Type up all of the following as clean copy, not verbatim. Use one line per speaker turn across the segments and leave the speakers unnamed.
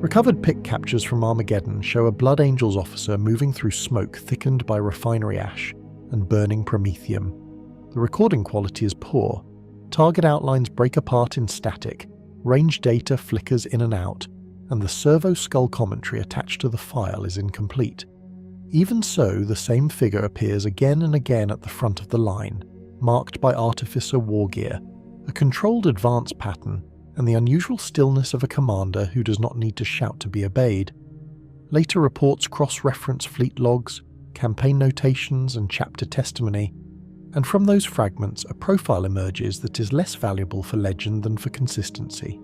Recovered pick captures from Armageddon show a Blood Angels officer moving through smoke thickened by refinery ash and burning promethium. The recording quality is poor. Target outlines break apart in static, range data flickers in and out, and the servo skull commentary attached to the file is incomplete. Even so, the same figure appears again and again at the front of the line, marked by artificer wargear, a controlled advance pattern, and the unusual stillness of a commander who does not need to shout to be obeyed. Later reports cross-reference fleet logs, campaign notations, and chapter testimony, and from those fragments a profile emerges that is less valuable for legend than for consistency.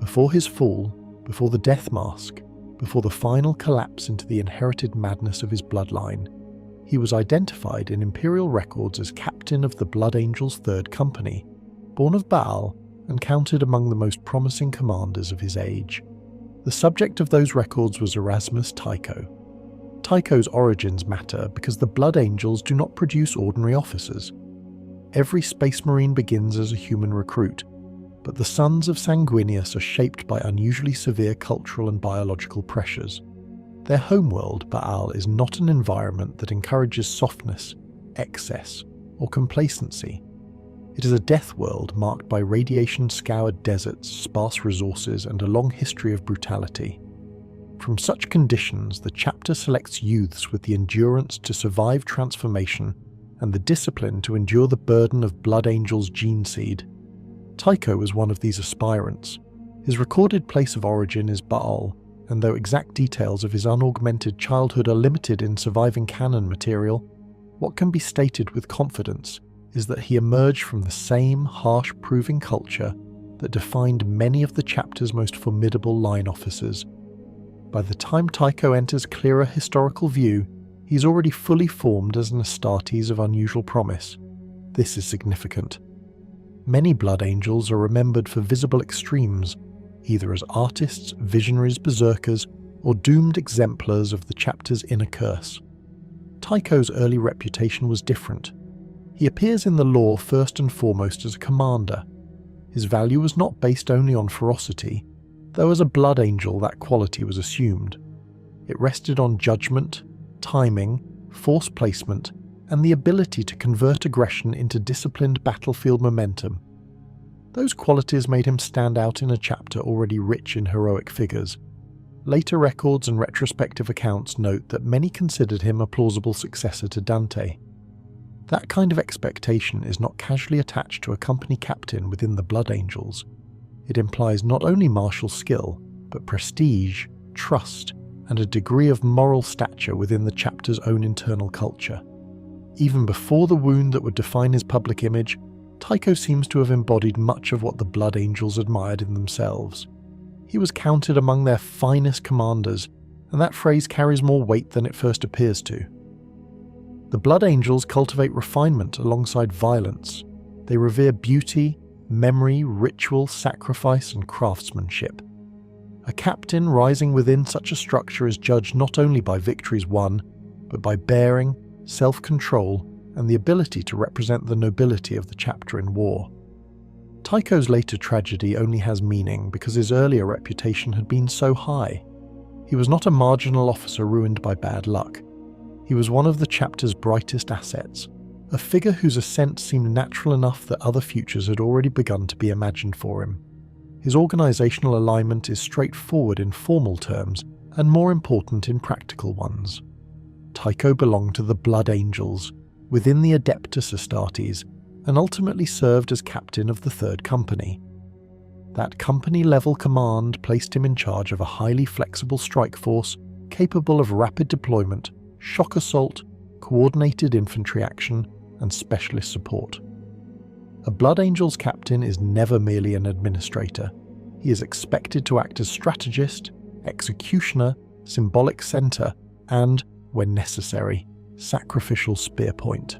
Before his fall, before the death mask, before the final collapse into the inherited madness of his bloodline, he was identified in Imperial records as captain of the Blood Angels' 3rd Company, born of Baal and counted among the most promising commanders of his age. The subject of those records was Erasmus Tycho. Tycho's origins matter because the Blood Angels do not produce ordinary officers. Every Space Marine begins as a human recruit, but the sons of Sanguinius are shaped by unusually severe cultural and biological pressures. Their homeworld, Baal, is not an environment that encourages softness, excess, or complacency. It is a death world marked by radiation-scoured deserts, sparse resources, and a long history of brutality. From such conditions, the chapter selects youths with the endurance to survive transformation and the discipline to endure the burden of Blood Angel's gene seed. Tycho was one of these aspirants. His recorded place of origin is Baal, and though exact details of his unaugmented childhood are limited in surviving canon material, what can be stated with confidence is that he emerged from the same harsh proving culture that defined many of the chapter's most formidable line officers. By the time Tycho enters clearer historical view, he's already fully formed as an Astartes of unusual promise. This is significant. Many Blood Angels are remembered for visible extremes, either as artists, visionaries, berserkers, or doomed exemplars of the chapter's inner curse. Tycho's early reputation was different. He appears in the lore first and foremost as a commander. His value was not based only on ferocity, though as a Blood Angel that quality was assumed. It rested on judgment, timing, force placement, and the ability to convert aggression into disciplined battlefield momentum. Those qualities made him stand out in a chapter already rich in heroic figures. Later records and retrospective accounts note that many considered him a plausible successor to Dante. That kind of expectation is not casually attached to a company captain within the Blood Angels. It implies not only martial skill, but prestige, trust, and a degree of moral stature within the chapter's own internal culture. Even before the wound that would define his public image, Tycho seems to have embodied much of what the Blood Angels admired in themselves. He was counted among their finest commanders, and that phrase carries more weight than it first appears to. The Blood Angels cultivate refinement alongside violence. They revere beauty, memory, ritual, sacrifice, and craftsmanship. A captain rising within such a structure is judged not only by victories won, but by bearing, self-control, and the ability to represent the nobility of the chapter in war. Tycho's later tragedy only has meaning because his earlier reputation had been so high. He was not a marginal officer ruined by bad luck. He was one of the chapter's brightest assets, a figure whose ascent seemed natural enough that other futures had already begun to be imagined for him. His organizational alignment is straightforward in formal terms and more important in practical ones. Tycho belonged to the Blood Angels, within the Adeptus Astartes, and ultimately served as captain of the 3rd Company. That company-level command placed him in charge of a highly flexible strike force capable of rapid deployment, shock assault, coordinated infantry action, and specialist support. A Blood Angels captain is never merely an administrator. He is expected to act as strategist, executioner, symbolic center, and, when necessary, sacrificial spear point.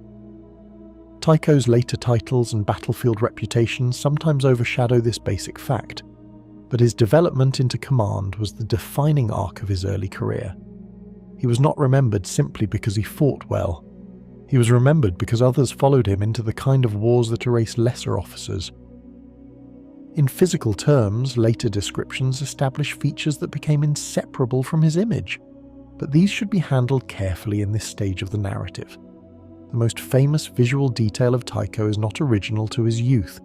Tycho's later titles and battlefield reputation sometimes overshadow this basic fact, but his development into command was the defining arc of his early career. He was not remembered simply because he fought well. He was remembered because others followed him into the kind of wars that erase lesser officers. In physical terms, later descriptions establish features that became inseparable from his image, but these should be handled carefully in this stage of the narrative. The most famous visual detail of Tycho is not original to his youth.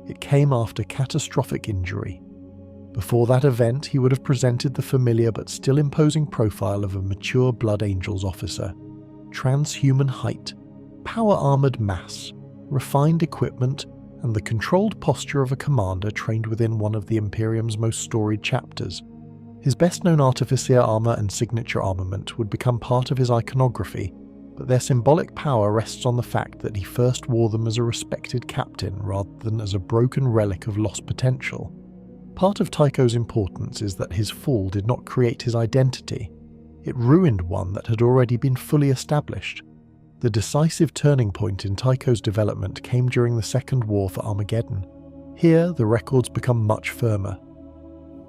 It came after catastrophic injury. Before that event, he would have presented the familiar but still imposing profile of a mature Blood Angels officer. Transhuman height, power-armoured mass, refined equipment, and the controlled posture of a commander trained within one of the Imperium's most storied chapters. His best-known artificer armour and signature armament would become part of his iconography, but their symbolic power rests on the fact that he first wore them as a respected captain rather than as a broken relic of lost potential. Part of Tycho's importance is that his fall did not create his identity. It ruined one that had already been fully established. The decisive turning point in Tycho's development came during the Second War for Armageddon. Here, the records become much firmer.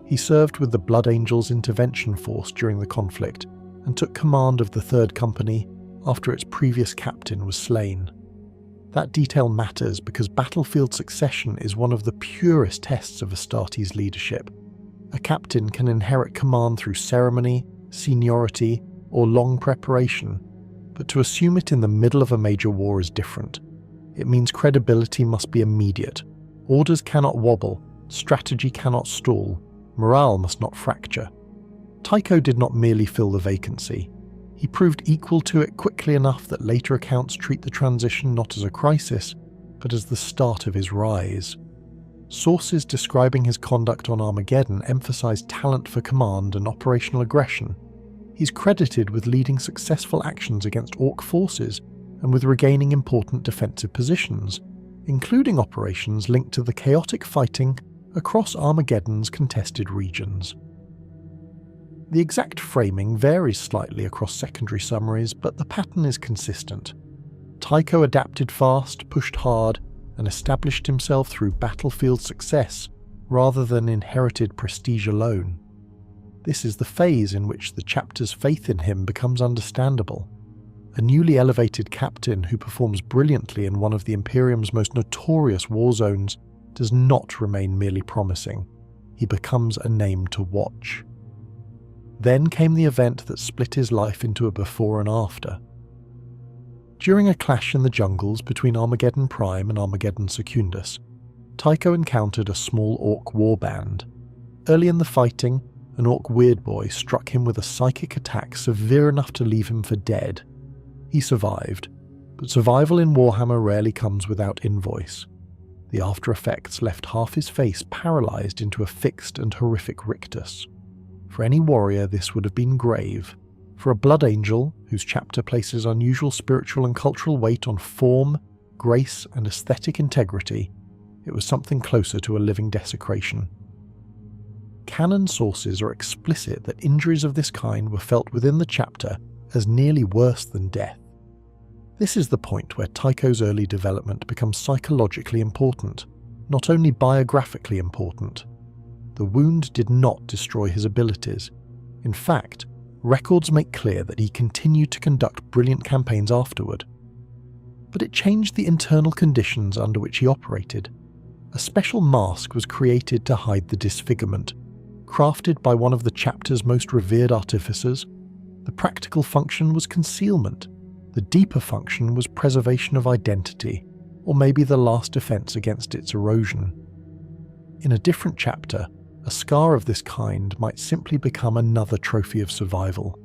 He served with the Blood Angels intervention force during the conflict and took command of the 3rd Company after its previous captain was slain. That detail matters because battlefield succession is one of the purest tests of Astartes' leadership. A captain can inherit command through ceremony, seniority, or long preparation, but to assume it in the middle of a major war is different. It means credibility must be immediate. Orders cannot wobble, strategy cannot stall, morale must not fracture. Tycho did not merely fill the vacancy. He proved equal to it quickly enough that later accounts treat the transition not as a crisis, but as the start of his rise. Sources describing his conduct on Armageddon emphasize talent for command and operational aggression. He's credited with leading successful actions against Ork forces and with regaining important defensive positions, including operations linked to the chaotic fighting across Armageddon's contested regions. The exact framing varies slightly across secondary summaries, but the pattern is consistent. Tycho adapted fast, pushed hard, and established himself through battlefield success rather than inherited prestige alone. This is the phase in which the chapter's faith in him becomes understandable. A newly elevated captain who performs brilliantly in one of the Imperium's most notorious war zones does not remain merely promising. He becomes a name to watch. Then came the event that split his life into a before and after. During a clash in the jungles between Armageddon Prime and Armageddon Secundus, Tycho encountered a small Ork warband. Early in the fighting, an Ork Weirdboy struck him with a psychic attack severe enough to leave him for dead. He survived, but survival in Warhammer rarely comes without invoice. The after effects left half his face paralysed into a fixed and horrific rictus. For any warrior, this would have been grave. For a Blood Angel, whose chapter places unusual spiritual and cultural weight on form, grace, and aesthetic integrity, it was something closer to a living desecration. Canon sources are explicit that injuries of this kind were felt within the chapter as nearly worse than death. This is the point where Tycho's early development becomes psychologically important, not only biographically important. The wound did not destroy his abilities. In fact, records make clear that he continued to conduct brilliant campaigns afterward. But it changed the internal conditions under which he operated. A special mask was created to hide the disfigurement, crafted by one of the chapter's most revered artificers. The practical function was concealment. The deeper function was preservation of identity, or maybe the last defense against its erosion. In a different chapter, a scar of this kind might simply become another trophy of survival.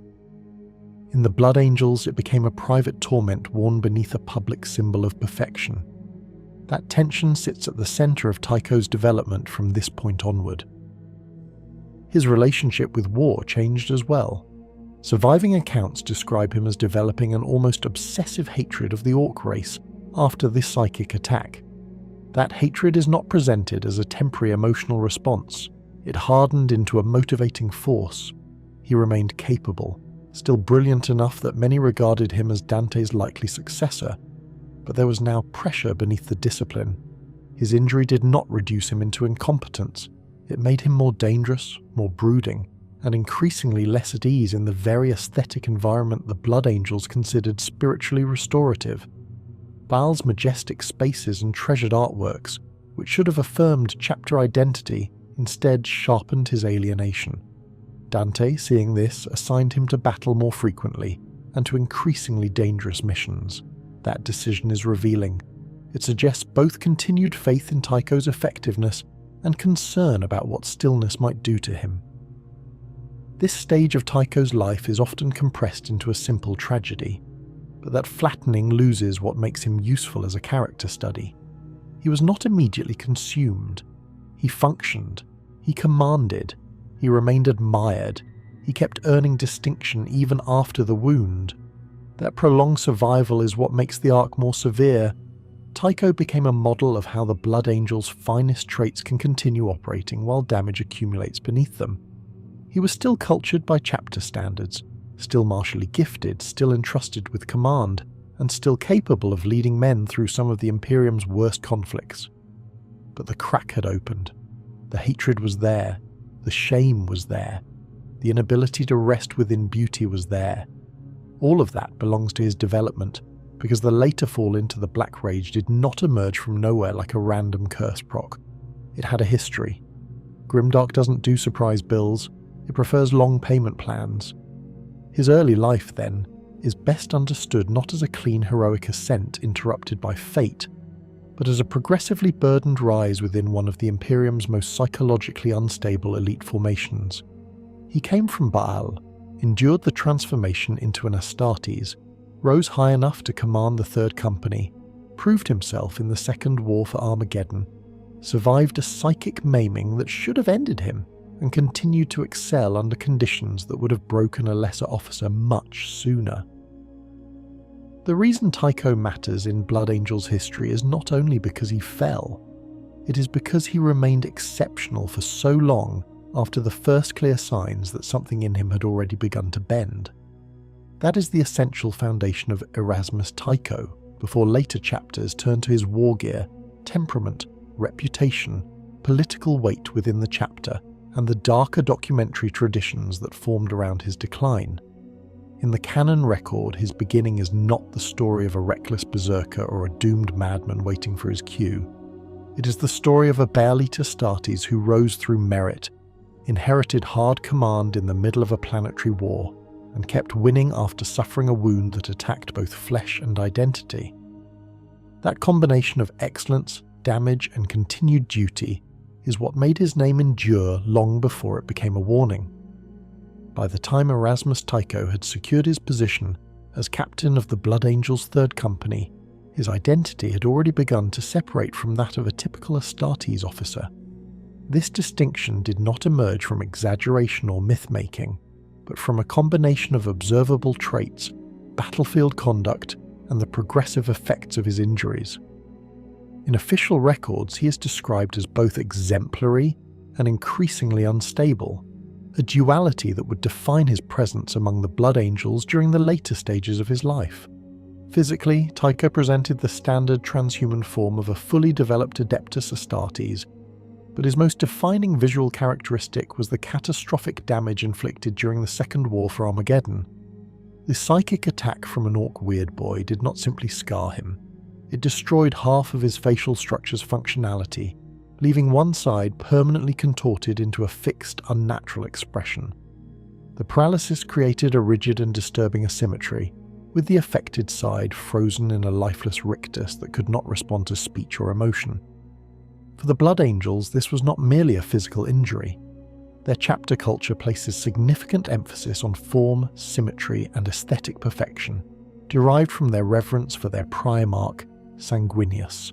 In the Blood Angels, it became a private torment worn beneath a public symbol of perfection. That tension sits at the center of Tycho's development from this point onward. His relationship with war changed as well. Surviving accounts describe him as developing an almost obsessive hatred of the Ork race after this psychic attack. That hatred is not presented as a temporary emotional response. It hardened into a motivating force. He remained capable, still brilliant enough that many regarded him as Dante's likely successor, but there was now pressure beneath the discipline. His injury did not reduce him into incompetence. It made him more dangerous, more brooding, and increasingly less at ease in the very aesthetic environment the Blood Angels considered spiritually restorative. Baal's majestic spaces and treasured artworks which should have affirmed chapter identity, instead sharpened his alienation. Dante, seeing this, assigned him to battle more frequently and to increasingly dangerous missions. That decision is revealing. It suggests both continued faith in Tycho's effectiveness and concern about what stillness might do to him. This stage of Tycho's life is often compressed into a simple tragedy, but that flattening loses what makes him useful as a character study. He was not immediately consumed. He functioned. He commanded. He remained admired. He kept earning distinction even after the wound. That prolonged survival is what makes the arc more severe. Tycho became a model of how the Blood Angel's finest traits can continue operating while damage accumulates beneath them. He was still cultured by chapter standards, still martially gifted, still entrusted with command, and still capable of leading men through some of the Imperium's worst conflicts. But the crack had opened. The hatred was there. The shame was there. The inability to rest within beauty was there. All of that belongs to his development, because the later fall into the Black Rage did not emerge from nowhere like a random curse proc. It had a history. Grimdark doesn't do surprise bills, it prefers long payment plans. His early life, then, is best understood not as a clean heroic ascent interrupted by fate, but as a progressively burdened rise within one of the Imperium's most psychologically unstable elite formations. He came from Baal, endured the transformation into an Astartes, rose high enough to command the Third Company, proved himself in the Second War for Armageddon, survived a psychic maiming that should have ended him, and continued to excel under conditions that would have broken a lesser officer much sooner. The reason Tycho matters in Blood Angel's history is not only because he fell, it is because he remained exceptional for so long after the first clear signs that something in him had already begun to bend. That is the essential foundation of Erasmus Tycho, before later chapters turn to his wargear, temperament, reputation, political weight within the chapter, and the darker documentary traditions that formed around his decline. In the canon record, his beginning is not the story of a reckless berserker or a doomed madman waiting for his cue. It is the story of a Baal-eater Astartes who rose through merit, inherited hard command in the middle of a planetary war, and kept winning after suffering a wound that attacked both flesh and identity. That combination of excellence, damage, and continued duty is what made his name endure long before it became a warning. By the time Erasmus Tycho had secured his position as captain of the Blood Angel's Third Company, his identity had already begun to separate from that of a typical Astartes officer. This distinction did not emerge from exaggeration or myth-making, but from a combination of observable traits, battlefield conduct, and the progressive effects of his injuries. In official records, he is described as both exemplary and increasingly unstable, a duality that would define his presence among the Blood Angels during the later stages of his life. Physically, Tycho presented the standard transhuman form of a fully developed Adeptus Astartes, but his most defining visual characteristic was the catastrophic damage inflicted during the Second War for Armageddon. The psychic attack from an Ork Weirdboy did not simply scar him. It destroyed half of his facial structure's functionality, leaving one side permanently contorted into a fixed, unnatural expression. The paralysis created a rigid and disturbing asymmetry, with the affected side frozen in a lifeless rictus that could not respond to speech or emotion. For the Blood Angels, this was not merely a physical injury. Their chapter culture places significant emphasis on form, symmetry, and aesthetic perfection, derived from their reverence for their primarch, Sanguinius.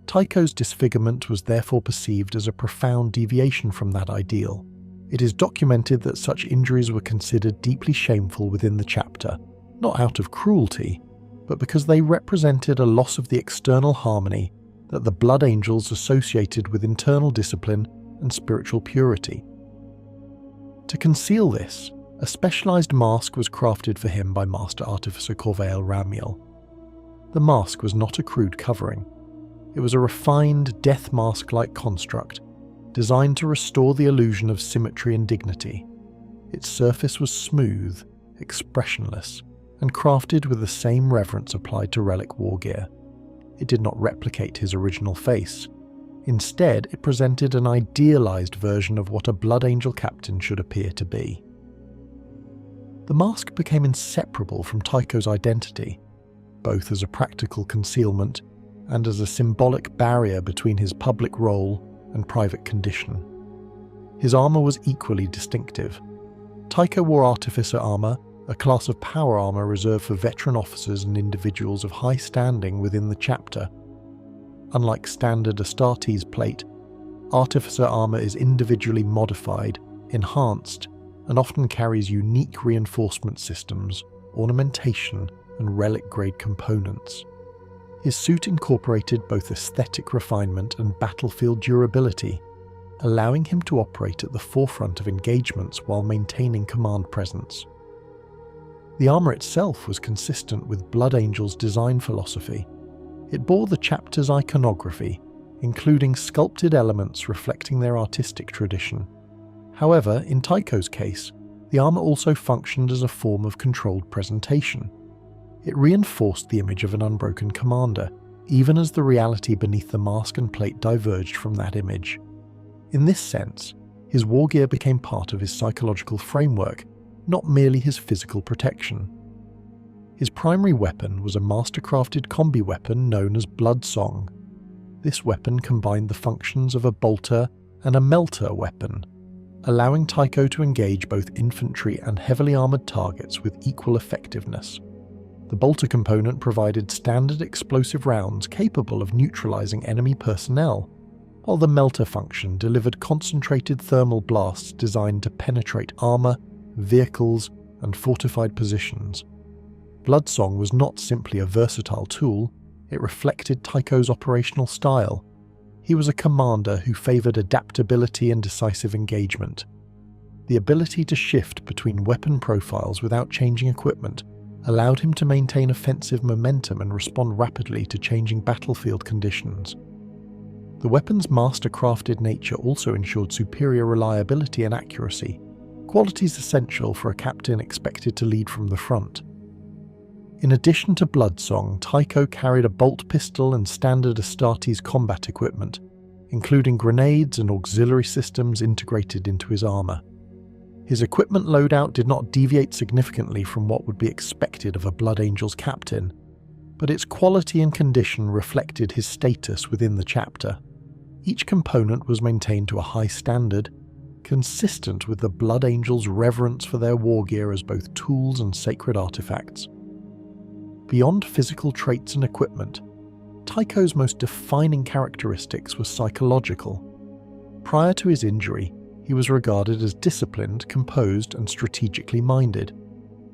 Tycho's disfigurement was therefore perceived as a profound deviation from that ideal. It is documented that such injuries were considered deeply shameful within the chapter, not out of cruelty, but because they represented a loss of the external harmony that the Blood Angels associated with internal discipline and spiritual purity. To conceal this, a specialized mask was crafted for him by Master Artificer Ramiel. The mask was not a crude covering. It was a refined, death mask-like construct, designed to restore the illusion of symmetry and dignity. Its surface was smooth, expressionless, and crafted with the same reverence applied to relic wargear. It did not replicate his original face, Instead, it presented an idealized version of what a Blood Angel captain should appear to be. The mask became inseparable from Tycho's identity, both as a practical concealment and as a symbolic barrier between his public role and private condition. His armour was equally distinctive. Tycho wore artificer armour, a class of power armour reserved for veteran officers and individuals of high standing within the chapter. Unlike standard Astartes plate, artificer armour is individually modified, enhanced, and often carries unique reinforcement systems, ornamentation, and relic-grade components. His suit incorporated both aesthetic refinement and battlefield durability, allowing him to operate at the forefront of engagements while maintaining command presence. The armour itself was consistent with Blood Angel's design philosophy. It bore the chapter's iconography, including sculpted elements reflecting their artistic tradition. However, in Tycho's case, the armour also functioned as a form of controlled presentation. It reinforced the image of an unbroken commander, even as the reality beneath the mask and plate diverged from that image. In this sense, his wargear became part of his psychological framework, not merely his physical protection. His primary weapon was a master-crafted combi-weapon known as Bloodsong. This weapon combined the functions of a bolter and a melter weapon, allowing Tycho to engage both infantry and heavily armoured targets with equal effectiveness. The bolter component provided standard explosive rounds capable of neutralising enemy personnel, while the melter function delivered concentrated thermal blasts designed to penetrate armour, vehicles, and fortified positions. Bloodsong was not simply a versatile tool, it reflected Tycho's operational style. He was a commander who favoured adaptability and decisive engagement. The ability to shift between weapon profiles without changing equipment allowed him to maintain offensive momentum and respond rapidly to changing battlefield conditions. The weapon's master-crafted nature also ensured superior reliability and accuracy, qualities essential for a captain expected to lead from the front. In addition to Bloodsong, Tycho carried a bolt pistol and standard Astartes combat equipment, including grenades and auxiliary systems integrated into his armour. His equipment loadout did not deviate significantly from what would be expected of a Blood Angel's captain, but its quality and condition reflected his status within the chapter. Each component was maintained to a high standard, consistent with the Blood Angels' reverence for their wargear as both tools and sacred artifacts. Beyond physical traits and equipment, Tycho's most defining characteristics were psychological. Prior to his injury, he was regarded as disciplined, composed, and strategically minded.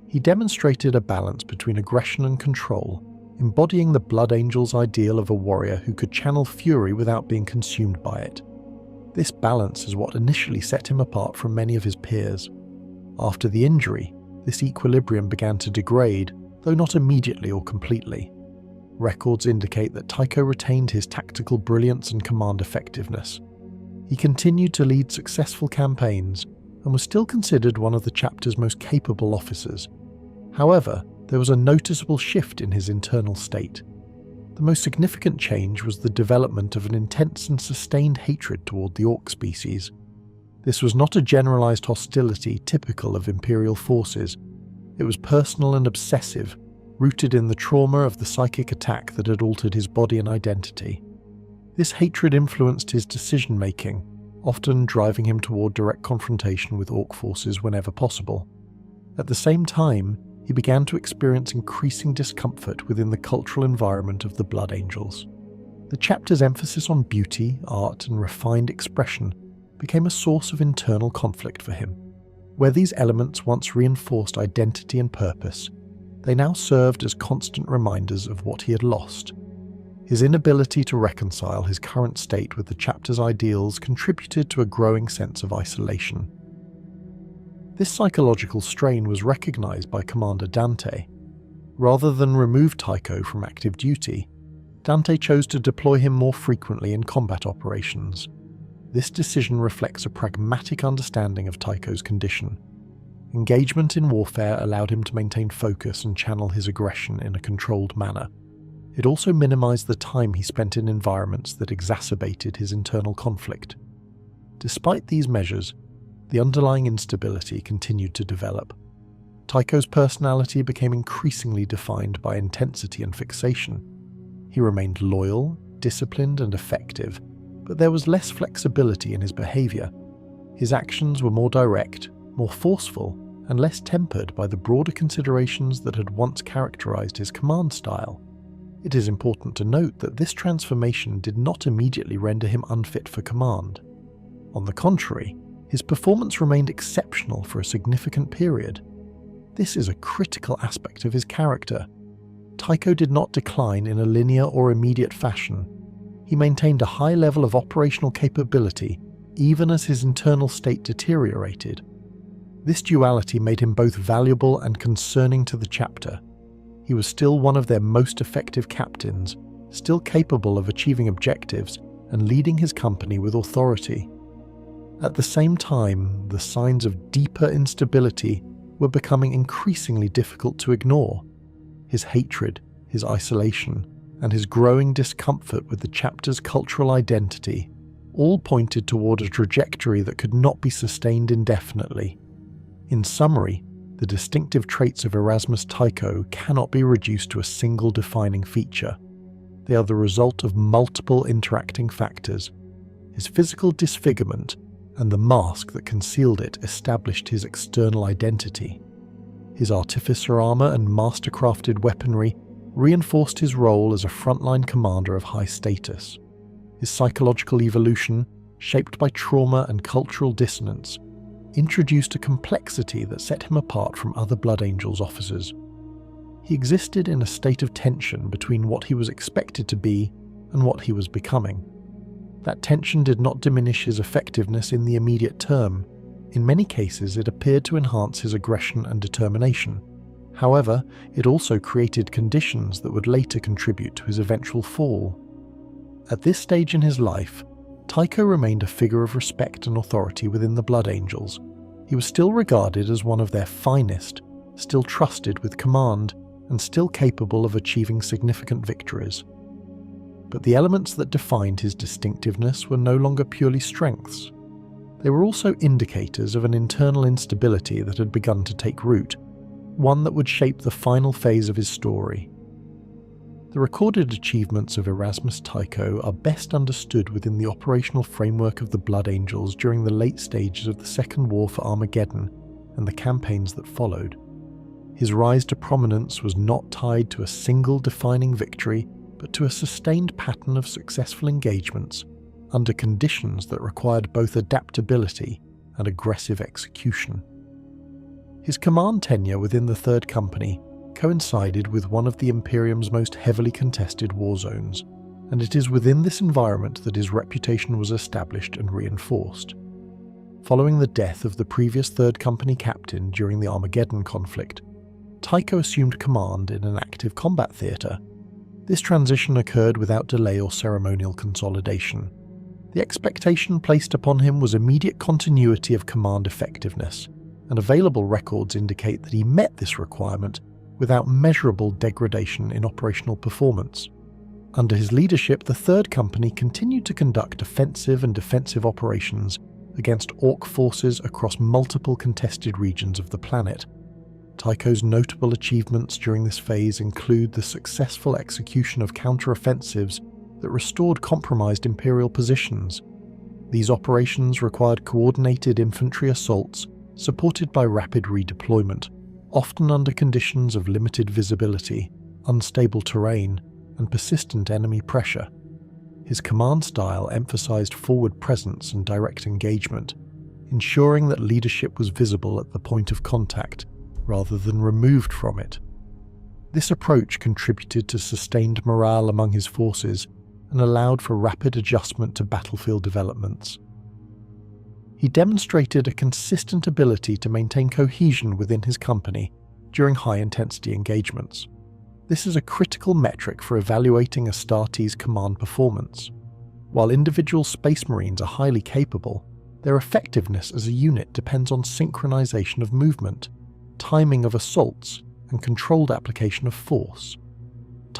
He demonstrated a balance between aggression and control, embodying the Blood Angel's ideal of a warrior who could channel fury without being consumed by it. This balance is what initially set him apart from many of his peers. After the injury, this equilibrium began to degrade, though not immediately or completely. Records indicate that Tycho retained his tactical brilliance and command effectiveness. He continued to lead successful campaigns and was still considered one of the chapter's most capable officers. However, there was a noticeable shift in his internal state. The most significant change was the development of an intense and sustained hatred toward the Ork species. This was not a generalized hostility typical of Imperial forces. It was personal and obsessive, rooted in the trauma of the psychic attack that had altered his body and identity. This hatred influenced his decision-making, often driving him toward direct confrontation with Ork forces whenever possible. At the same time, he began to experience increasing discomfort within the cultural environment of the Blood Angels. The chapter's emphasis on beauty, art, and refined expression became a source of internal conflict for him. Where these elements once reinforced identity and purpose, they now served as constant reminders of what he had lost. His inability to reconcile his current state with the chapter's ideals contributed to a growing sense of isolation. This psychological strain was recognized by Commander Dante. Rather than remove Tycho from active duty, Dante chose to deploy him more frequently in combat operations. This decision reflects a pragmatic understanding of Tycho's condition. Engagement in warfare allowed him to maintain focus and channel his aggression in a controlled manner. It also minimized the time he spent in environments that exacerbated his internal conflict. Despite these measures, the underlying instability continued to develop. Tycho's personality became increasingly defined by intensity and fixation. He remained loyal, disciplined, and effective, but there was less flexibility in his behavior. His actions were more direct, more forceful, and less tempered by the broader considerations that had once characterized his command style. It is important to note that this transformation did not immediately render him unfit for command. On the contrary, his performance remained exceptional for a significant period. This is a critical aspect of his character. Tycho did not decline in a linear or immediate fashion. He maintained a high level of operational capability even as his internal state deteriorated. This duality made him both valuable and concerning to the chapter. He was still one of their most effective captains, still capable of achieving objectives and leading his company with authority. At the same time, the signs of deeper instability were becoming increasingly difficult to ignore. His hatred, his isolation, and his growing discomfort with the chapter's cultural identity all pointed toward a trajectory that could not be sustained indefinitely. In summary, the distinctive traits of Erasmus Tycho cannot be reduced to a single defining feature. They are the result of multiple interacting factors. His physical disfigurement and the mask that concealed it established his external identity. His artificer armor and master-crafted weaponry reinforced his role as a frontline commander of high status. His psychological evolution, shaped by trauma and cultural dissonance, introduced a complexity that set him apart from other Blood Angels officers. He existed in a state of tension between what he was expected to be and what he was becoming. That tension did not diminish his effectiveness in the immediate term. In many cases, it appeared to enhance his aggression and determination. However, it also created conditions that would later contribute to his eventual fall. At this stage in his life, Tycho remained a figure of respect and authority within the Blood Angels. He was still regarded as one of their finest, still trusted with command, and still capable of achieving significant victories. But the elements that defined his distinctiveness were no longer purely strengths. They were also indicators of an internal instability that had begun to take root, one that would shape the final phase of his story. The recorded achievements of Erasmus Tycho are best understood within the operational framework of the Blood Angels during the late stages of the Second War for Armageddon and the campaigns that followed. His rise to prominence was not tied to a single defining victory, but to a sustained pattern of successful engagements under conditions that required both adaptability and aggressive execution. His command tenure within the Third Company coincided with one of the Imperium's most heavily contested war zones, and it is within this environment that his reputation was established and reinforced. Following the death of the previous Third Company captain during the Armageddon conflict, Tycho assumed command in an active combat theatre. This transition occurred without delay or ceremonial consolidation. The expectation placed upon him was immediate continuity of command effectiveness, and available records indicate that he met this requirement without measurable degradation in operational performance. Under his leadership, the Third Company continued to conduct offensive and defensive operations against Ork forces across multiple contested regions of the planet. Tycho's notable achievements during this phase include the successful execution of counter-offensives that restored compromised Imperial positions. These operations required coordinated infantry assaults supported by rapid redeployment, often under conditions of limited visibility, unstable terrain, and persistent enemy pressure. His command style emphasized forward presence and direct engagement, ensuring that leadership was visible at the point of contact rather than removed from it. This approach contributed to sustained morale among his forces and allowed for rapid adjustment to battlefield developments. He demonstrated a consistent ability to maintain cohesion within his company during high-intensity engagements. This is a critical metric for evaluating Astartes' command performance. While individual Space Marines are highly capable, their effectiveness as a unit depends on synchronization of movement, timing of assaults, and controlled application of force.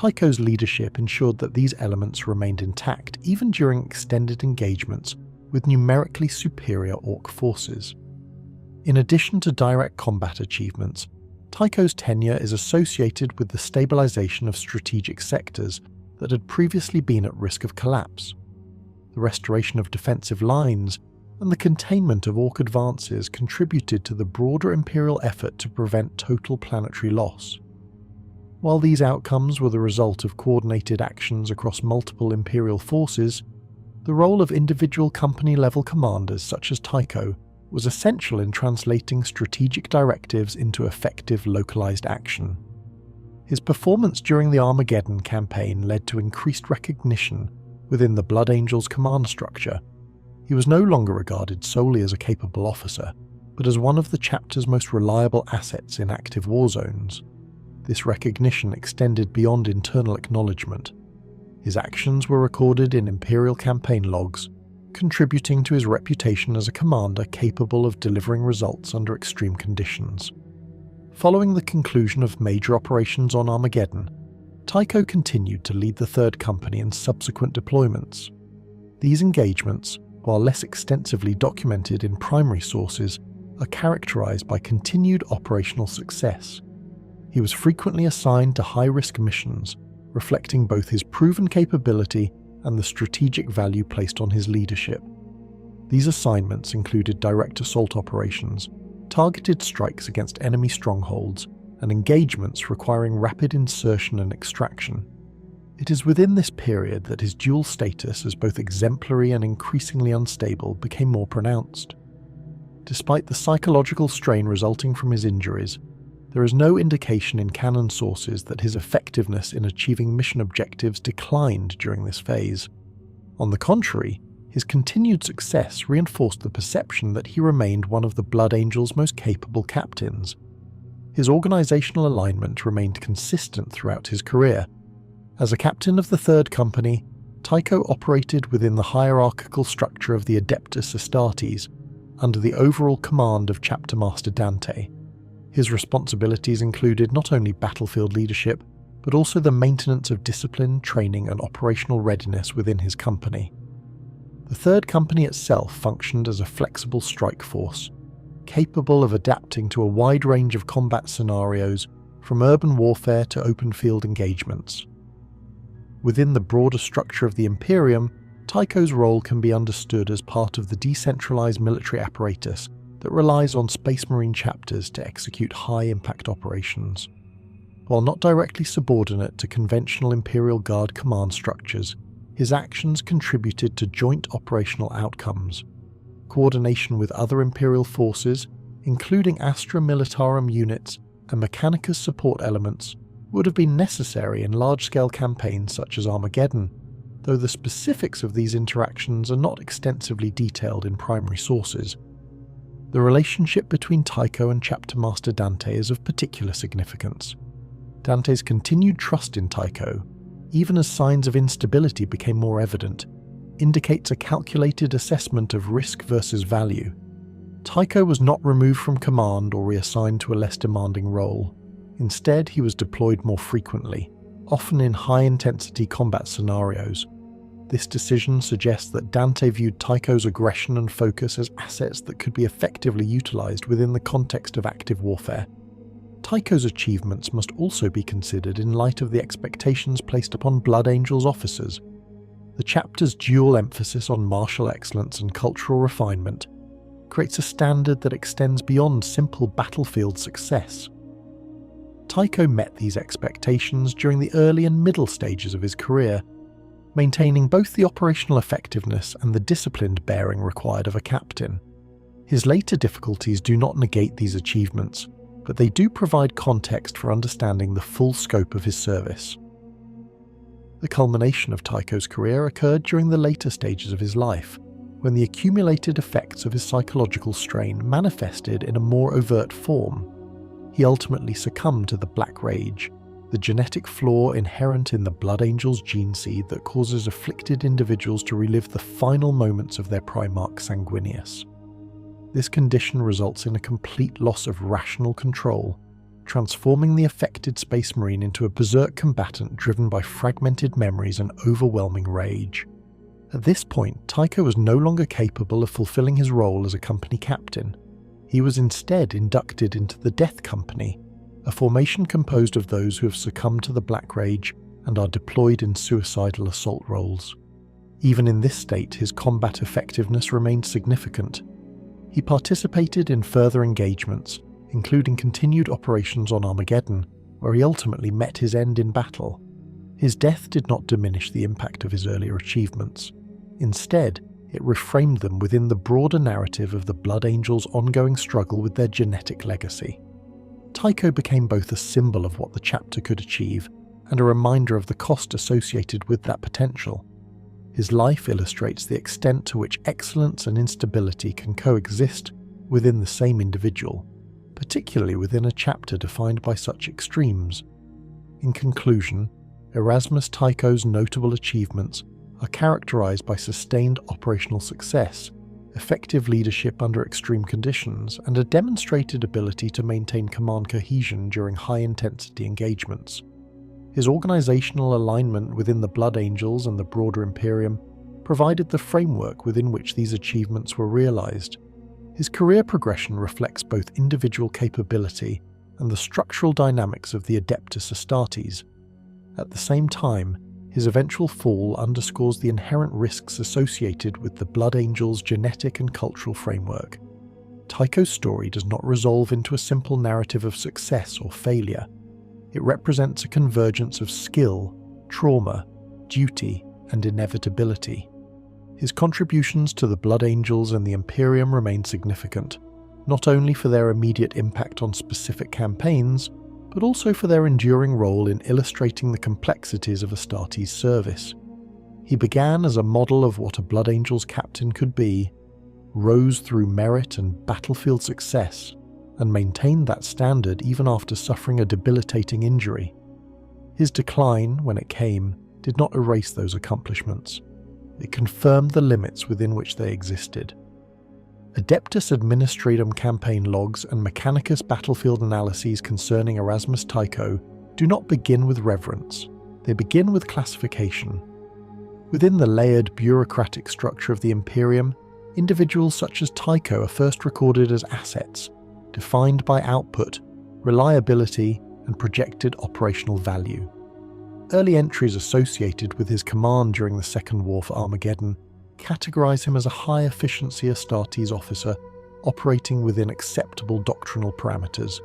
Tycho's leadership ensured that these elements remained intact even during extended engagements with numerically superior Ork forces. In addition to direct combat achievements, Tycho's tenure is associated with the stabilization of strategic sectors that had previously been at risk of collapse. The restoration of defensive lines and the containment of Ork advances contributed to the broader Imperial effort to prevent total planetary loss. While these outcomes were the result of coordinated actions across multiple Imperial forces, the role of individual company-level commanders such as Tycho was essential in translating strategic directives into effective localized action. His performance during the Armageddon campaign led to increased recognition within the Blood Angels command structure. He was no longer regarded solely as a capable officer, but as one of the chapter's most reliable assets in active war zones. This recognition extended beyond internal acknowledgement. His actions were recorded in Imperial campaign logs, contributing to his reputation as a commander capable of delivering results under extreme conditions. Following the conclusion of major operations on Armageddon, Tycho continued to lead the Third Company in subsequent deployments. These engagements, while less extensively documented in primary sources, are characterized by continued operational success. He was frequently assigned to high-risk missions, reflecting both his proven capability and the strategic value placed on his leadership. These assignments included direct assault operations, targeted strikes against enemy strongholds, and engagements requiring rapid insertion and extraction. It is within this period that his dual status as both exemplary and increasingly unstable became more pronounced. Despite the psychological strain resulting from his injuries, there is no indication in canon sources that his effectiveness in achieving mission objectives declined during this phase. On the contrary, his continued success reinforced the perception that he remained one of the Blood Angels' most capable captains. His organizational alignment remained consistent throughout his career. As a captain of the Third Company, Tycho operated within the hierarchical structure of the Adeptus Astartes, under the overall command of Chapter Master Dante. His responsibilities included not only battlefield leadership, but also the maintenance of discipline, training, and operational readiness within his company. The Third Company itself functioned as a flexible strike force, capable of adapting to a wide range of combat scenarios, from urban warfare to open field engagements. Within the broader structure of the Imperium, Tycho's role can be understood as part of the decentralized military apparatus that relies on Space Marine chapters to execute high-impact operations. While not directly subordinate to conventional Imperial Guard command structures, his actions contributed to joint operational outcomes. Coordination with other Imperial forces, including Astra Militarum units and Mechanicus support elements, would have been necessary in large-scale campaigns such as Armageddon, though the specifics of these interactions are not extensively detailed in primary sources. The relationship between Tycho and Chapter Master Dante is of particular significance. Dante's continued trust in Tycho, even as signs of instability became more evident, indicates a calculated assessment of risk versus value. Tycho was not removed from command or reassigned to a less demanding role. Instead, he was deployed more frequently, often in high-intensity combat scenarios. This decision suggests that Dante viewed Tycho's aggression and focus as assets that could be effectively utilized within the context of active warfare. Tycho's achievements must also be considered in light of the expectations placed upon Blood Angels officers. The chapter's dual emphasis on martial excellence and cultural refinement creates a standard that extends beyond simple battlefield success. Tycho met these expectations during the early and middle stages of his career, maintaining both the operational effectiveness and the disciplined bearing required of a captain. His later difficulties do not negate these achievements, but they do provide context for understanding the full scope of his service. The culmination of Tycho's career occurred during the later stages of his life, when the accumulated effects of his psychological strain manifested in a more overt form. He ultimately succumbed to the Black Rage, the genetic flaw inherent in the Blood Angel's gene seed that causes afflicted individuals to relive the final moments of their Primarch Sanguinius. This condition results in a complete loss of rational control, transforming the affected Space Marine into a berserk combatant driven by fragmented memories and overwhelming rage. At this point, Tycho was no longer capable of fulfilling his role as a company captain. He was instead inducted into the Death Company, a formation composed of those who have succumbed to the Black Rage and are deployed in suicidal assault roles. Even in this state, his combat effectiveness remained significant. He participated in further engagements, including continued operations on Armageddon, where he ultimately met his end in battle. His death did not diminish the impact of his earlier achievements. Instead, it reframed them within the broader narrative of the Blood Angels' ongoing struggle with their genetic legacy. Tycho became both a symbol of what the chapter could achieve and a reminder of the cost associated with that potential. His life illustrates the extent to which excellence and instability can coexist within the same individual, particularly within a chapter defined by such extremes. In conclusion, Erasmus Tycho's notable achievements are characterized by sustained operational success, effective leadership under extreme conditions, and a demonstrated ability to maintain command cohesion during high-intensity engagements. His organizational alignment within the Blood Angels and the broader Imperium provided the framework within which these achievements were realized. His career progression reflects both individual capability and the structural dynamics of the Adeptus Astartes. At the same time, his eventual fall underscores the inherent risks associated with the Blood Angels' genetic and cultural framework. Tycho's story does not resolve into a simple narrative of success or failure. It represents a convergence of skill, trauma, duty, and inevitability. His contributions to the Blood Angels and the Imperium remain significant, not only for their immediate impact on specific campaigns, but also for their enduring role in illustrating the complexities of Astartes' service. He began as a model of what a Blood Angels captain could be, rose through merit and battlefield success, and maintained that standard even after suffering a debilitating injury. His decline, when it came, did not erase those accomplishments. It confirmed the limits within which they existed. Adeptus Administratum campaign logs and Mechanicus battlefield analyses concerning Erasmus Tycho do not begin with reverence, they begin with classification. Within the layered bureaucratic structure of the Imperium, individuals such as Tycho are first recorded as assets, defined by output, reliability, and projected operational value. Early entries associated with his command during the Second War for Armageddon categorize him as a high-efficiency Astartes officer operating within acceptable doctrinal parameters.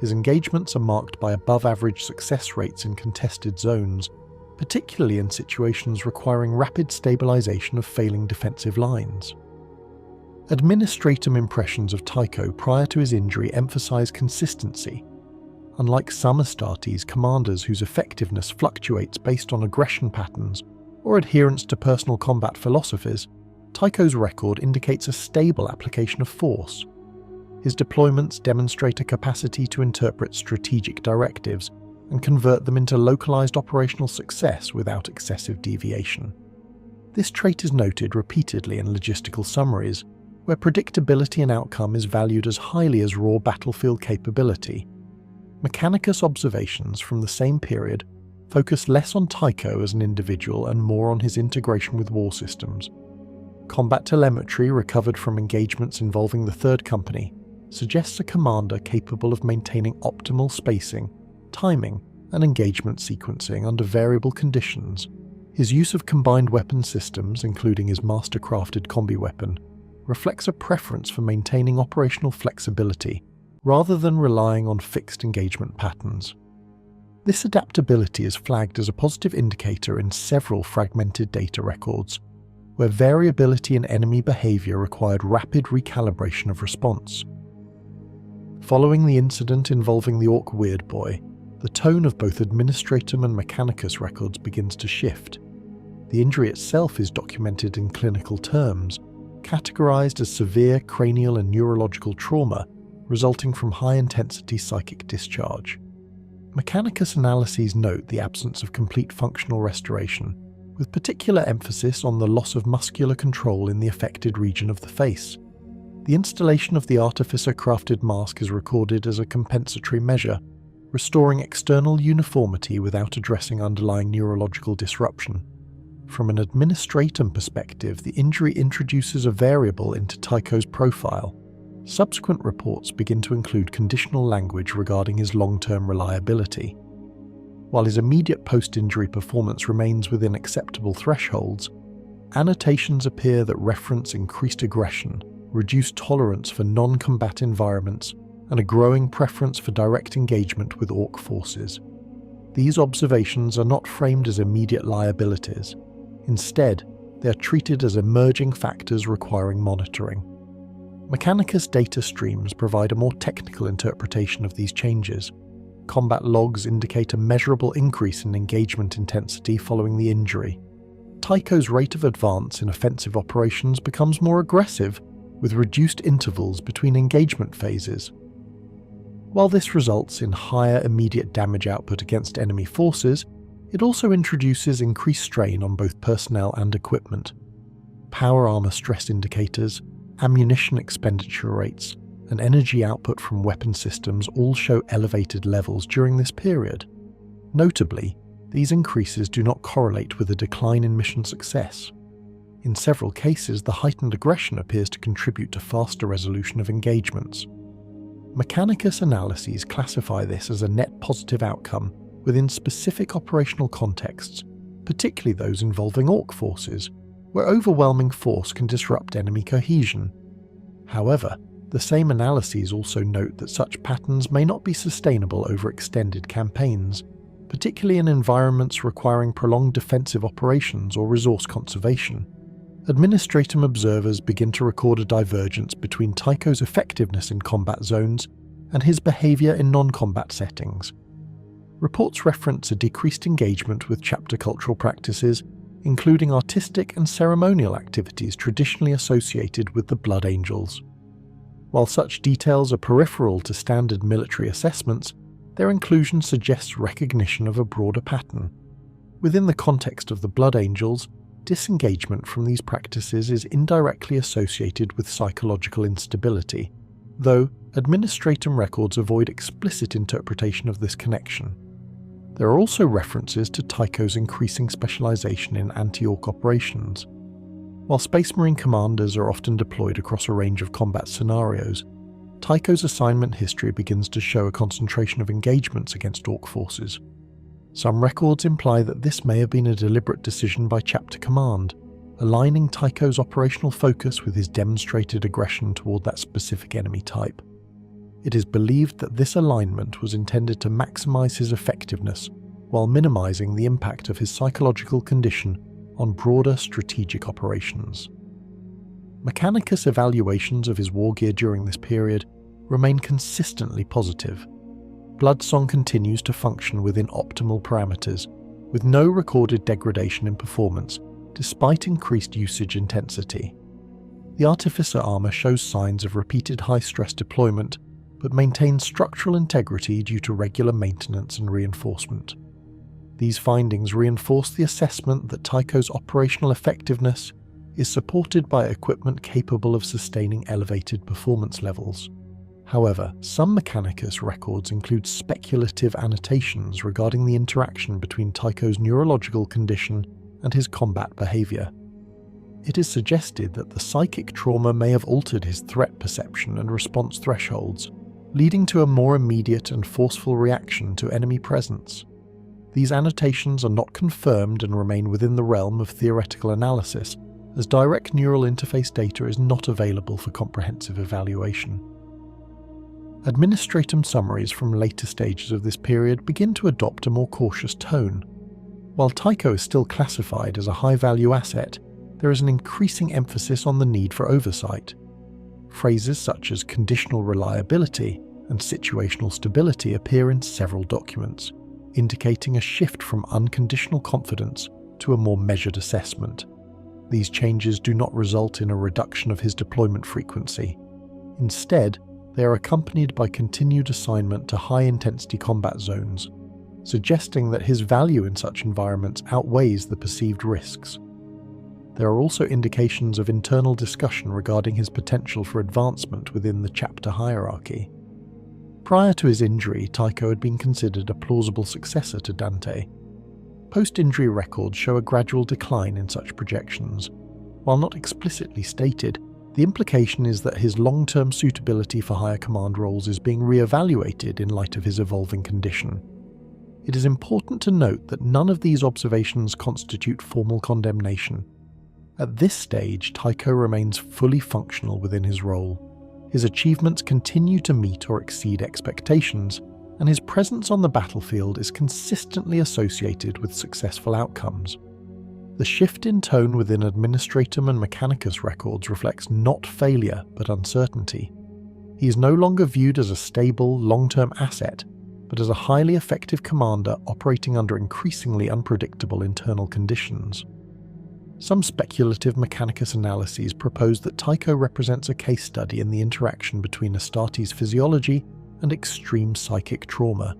His engagements are marked by above-average success rates in contested zones, particularly in situations requiring rapid stabilization of failing defensive lines. Administratum impressions of Tycho prior to his injury emphasize consistency. Unlike some Astartes commanders whose effectiveness fluctuates based on aggression patterns or adherence to personal combat philosophies, Tycho's record indicates a stable application of force. His deployments demonstrate a capacity to interpret strategic directives and convert them into localized operational success without excessive deviation. This trait is noted repeatedly in logistical summaries, where predictability and outcome is valued as highly as raw battlefield capability. Mechanicus observations from the same period focus less on Tycho as an individual and more on his integration with war systems. Combat telemetry recovered from engagements involving the Third Company suggests a commander capable of maintaining optimal spacing, timing, and engagement sequencing under variable conditions. His use of combined weapon systems, including his master-crafted combi-weapon, reflects a preference for maintaining operational flexibility rather than relying on fixed engagement patterns. This adaptability is flagged as a positive indicator in several fragmented data records, where variability in enemy behavior required rapid recalibration of response. Following the incident involving the Ork Weirdboy, the tone of both Administratum and Mechanicus records begins to shift. The injury itself is documented in clinical terms, categorized as severe cranial and neurological trauma resulting from high-intensity psychic discharge. Mechanicus analyses note the absence of complete functional restoration, with particular emphasis on the loss of muscular control in the affected region of the face. The installation of the artificer-crafted mask is recorded as a compensatory measure, restoring external uniformity without addressing underlying neurological disruption. From an administratum perspective, the injury introduces a variable into Tycho's profile. Subsequent reports begin to include conditional language regarding his long-term reliability. While his immediate post-injury performance remains within acceptable thresholds, annotations appear that reference increased aggression, reduced tolerance for non-combat environments, and a growing preference for direct engagement with Ork forces. These observations are not framed as immediate liabilities. Instead, they are treated as emerging factors requiring monitoring. Mechanicus data streams provide a more technical interpretation of these changes. Combat logs indicate a measurable increase in engagement intensity following the injury. Tycho's rate of advance in offensive operations becomes more aggressive, with reduced intervals between engagement phases. While this results in higher immediate damage output against enemy forces, it also introduces increased strain on both personnel and equipment. Power armor stress indicators, ammunition expenditure rates, and energy output from weapon systems all show elevated levels during this period. Notably, these increases do not correlate with a decline in mission success. In several cases, the heightened aggression appears to contribute to faster resolution of engagements. Mechanicus analyses classify this as a net positive outcome within specific operational contexts, particularly those involving Ork forces, where overwhelming force can disrupt enemy cohesion. However, the same analyses also note that such patterns may not be sustainable over extended campaigns, particularly in environments requiring prolonged defensive operations or resource conservation. Administratum observers begin to record a divergence between Tycho's effectiveness in combat zones and his behaviour in non-combat settings. Reports reference a decreased engagement with chapter cultural practices, including artistic and ceremonial activities traditionally associated with the Blood Angels. While such details are peripheral to standard military assessments, their inclusion suggests recognition of a broader pattern. Within the context of the Blood Angels, disengagement from these practices is indirectly associated with psychological instability, though administratum records avoid explicit interpretation of this connection. There are also references to Tycho's increasing specialization in anti-Ork operations. While Space Marine commanders are often deployed across a range of combat scenarios, Tycho's assignment history begins to show a concentration of engagements against Ork forces. Some records imply that this may have been a deliberate decision by Chapter Command, aligning Tycho's operational focus with his demonstrated aggression toward that specific enemy type. It is believed that this alignment was intended to maximize his effectiveness while minimizing the impact of his psychological condition on broader strategic operations. Mechanicus evaluations of his wargear during this period remain consistently positive. Bloodsong continues to function within optimal parameters, with no recorded degradation in performance, despite increased usage intensity. The artificer armor shows signs of repeated high-stress deployment, but maintains structural integrity due to regular maintenance and reinforcement. These findings reinforce the assessment that Tycho's operational effectiveness is supported by equipment capable of sustaining elevated performance levels. However, some Mechanicus records include speculative annotations regarding the interaction between Tycho's neurological condition and his combat behavior. It is suggested that the psychic trauma may have altered his threat perception and response thresholds, leading to a more immediate and forceful reaction to enemy presence. These annotations are not confirmed and remain within the realm of theoretical analysis, as direct neural interface data is not available for comprehensive evaluation. Administratum summaries from later stages of this period begin to adopt a more cautious tone. While Tycho is still classified as a high-value asset, there is an increasing emphasis on the need for oversight. Phrases such as conditional reliability and situational stability appear in several documents, indicating a shift from unconditional confidence to a more measured assessment. These changes do not result in a reduction of his deployment frequency. Instead, they are accompanied by continued assignment to high-intensity combat zones, suggesting that his value in such environments outweighs the perceived risks. There are also indications of internal discussion regarding his potential for advancement within the chapter hierarchy. Prior to his injury, Tycho had been considered a plausible successor to Dante. Post-injury records show a gradual decline in such projections. While not explicitly stated, the implication is that his long-term suitability for higher command roles is being re-evaluated in light of his evolving condition. It is important to note that none of these observations constitute formal condemnation. At this stage, Tycho remains fully functional within his role. His achievements continue to meet or exceed expectations, and his presence on the battlefield is consistently associated with successful outcomes. The shift in tone within Administratum and Mechanicus records reflects not failure but uncertainty. He is no longer viewed as a stable, long-term asset, but as a highly effective commander operating under increasingly unpredictable internal conditions. Some speculative Mechanicus analyses propose that Tycho represents a case study in the interaction between Astartes' physiology and extreme psychic trauma.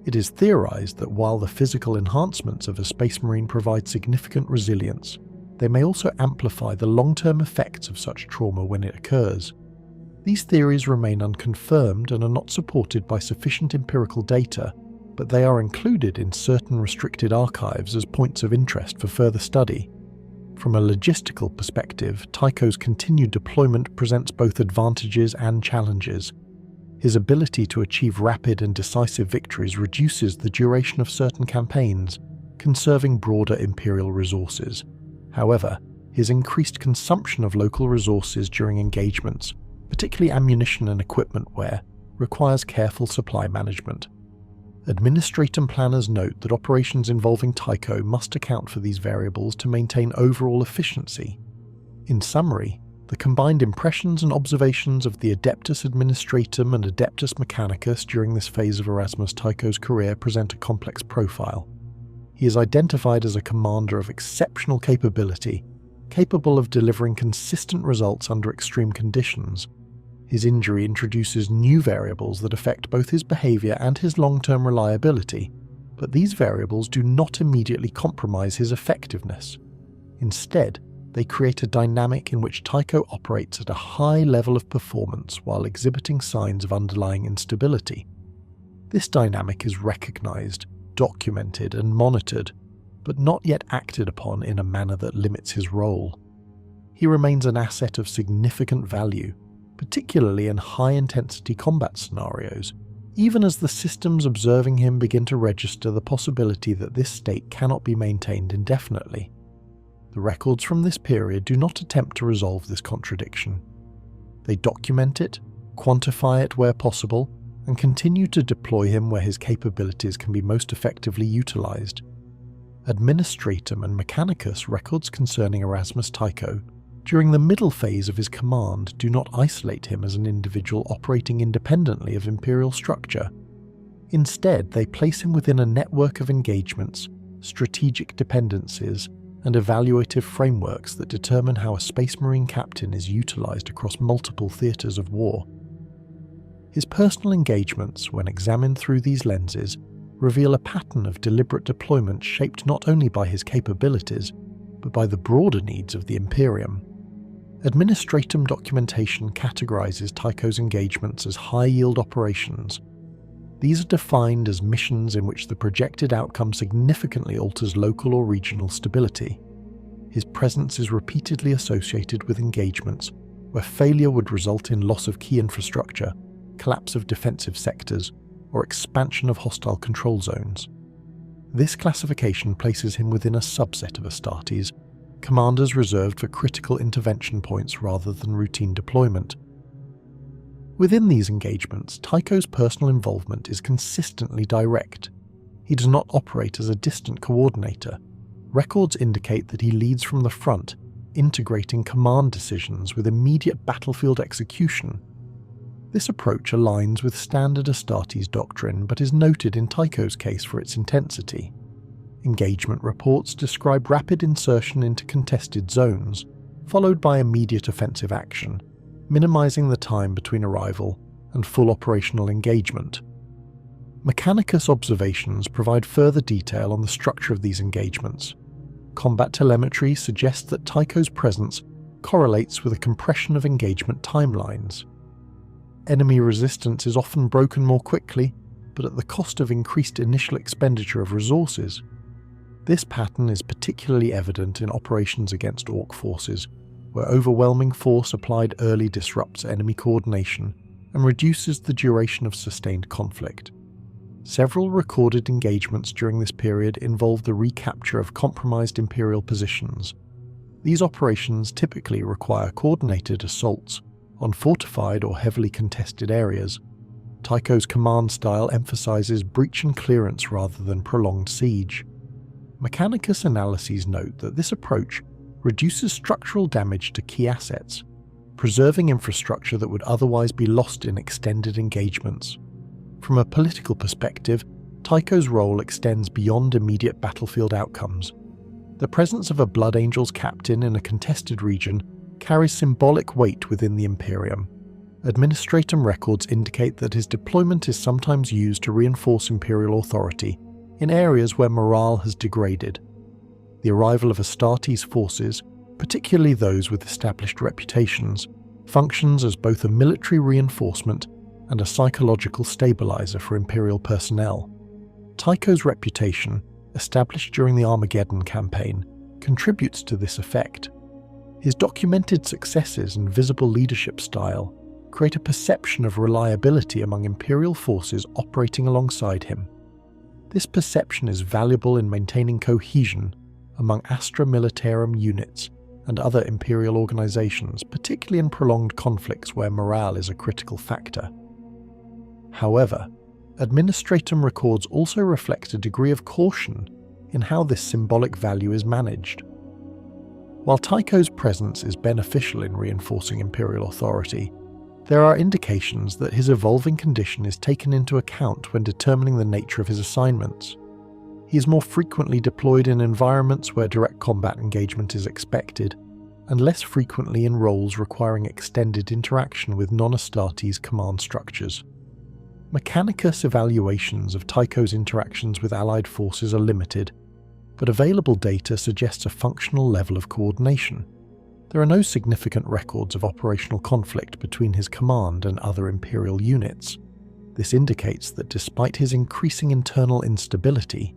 It is theorized that while the physical enhancements of a space marine provide significant resilience, they may also amplify the long-term effects of such trauma when it occurs. These theories remain unconfirmed and are not supported by sufficient empirical data, but they are included in certain restricted archives as points of interest for further study. From a logistical perspective, Tycho's continued deployment presents both advantages and challenges. His ability to achieve rapid and decisive victories reduces the duration of certain campaigns, conserving broader Imperial resources. However, his increased consumption of local resources during engagements, particularly ammunition and equipment wear, requires careful supply management. Administratum planners note that operations involving Tycho must account for these variables to maintain overall efficiency. In summary, the combined impressions and observations of the Adeptus Administratum and Adeptus Mechanicus during this phase of Erasmus Tycho's career present a complex profile. He is identified as a commander of exceptional capability, capable of delivering consistent results under extreme conditions. His injury introduces new variables that affect both his behavior and his long-term reliability, but these variables do not immediately compromise his effectiveness. Instead, they create a dynamic in which Tycho operates at a high level of performance while exhibiting signs of underlying instability. This dynamic is recognized, documented, and monitored, but not yet acted upon in a manner that limits his role. He remains an asset of significant value, particularly in high-intensity combat scenarios, even as the systems observing him begin to register the possibility that this state cannot be maintained indefinitely. The records from this period do not attempt to resolve this contradiction. They document it, quantify it where possible, and continue to deploy him where his capabilities can be most effectively utilized. Administratum and Mechanicus records concerning Erasmus Tycho during the middle phase of his command do not isolate him as an individual operating independently of Imperial structure. Instead, they place him within a network of engagements, strategic dependencies, and evaluative frameworks that determine how a Space Marine captain is utilized across multiple theaters of war. His personal engagements, when examined through these lenses, reveal a pattern of deliberate deployment shaped not only by his capabilities, but by the broader needs of the Imperium. Administratum documentation categorizes Tycho's engagements as high-yield operations. These are defined as missions in which the projected outcome significantly alters local or regional stability. His presence is repeatedly associated with engagements where failure would result in loss of key infrastructure, collapse of defensive sectors, or expansion of hostile control zones. This classification places him within a subset of Astartes, commanders reserved for critical intervention points rather than routine deployment. Within these engagements, Tycho's personal involvement is consistently direct. He does not operate as a distant coordinator. Records indicate that he leads from the front, integrating command decisions with immediate battlefield execution. This approach aligns with standard Astartes doctrine but is noted in Tycho's case for its intensity. Engagement reports describe rapid insertion into contested zones, followed by immediate offensive action, minimizing the time between arrival and full operational engagement. Mechanicus observations provide further detail on the structure of these engagements. Combat telemetry suggests that Tycho's presence correlates with a compression of engagement timelines. Enemy resistance is often broken more quickly, but at the cost of increased initial expenditure of resources. This pattern is particularly evident in operations against Ork forces, where overwhelming force applied early disrupts enemy coordination and reduces the duration of sustained conflict. Several recorded engagements during this period involve the recapture of compromised Imperial positions. These operations typically require coordinated assaults on fortified or heavily contested areas. Tycho's command style emphasizes breach and clearance rather than prolonged siege. Mechanicus analyses note that this approach reduces structural damage to key assets, preserving infrastructure that would otherwise be lost in extended engagements. From a political perspective, Tycho's role extends beyond immediate battlefield outcomes. The presence of a Blood Angel's captain in a contested region carries symbolic weight within the Imperium. Administratum records indicate that his deployment is sometimes used to reinforce Imperial authority in areas where morale has degraded. The arrival of Astartes forces, particularly those with established reputations, functions as both a military reinforcement and a psychological stabilizer for Imperial personnel. Tycho's reputation, established during the Armageddon campaign, contributes to this effect. His documented successes and visible leadership style create a perception of reliability among Imperial forces operating alongside him. This perception is valuable in maintaining cohesion among Astra Militarum units and other Imperial organizations, particularly in prolonged conflicts where morale is a critical factor. However, Administratum records also reflect a degree of caution in how this symbolic value is managed. While Tycho's presence is beneficial in reinforcing Imperial authority, there are indications that his evolving condition is taken into account when determining the nature of his assignments. He is more frequently deployed in environments where direct combat engagement is expected, and less frequently in roles requiring extended interaction with non-Astartes command structures. Mechanicus evaluations of Tycho's interactions with allied forces are limited, but available data suggests a functional level of coordination. There are no significant records of operational conflict between his command and other Imperial units. This indicates that despite his increasing internal instability,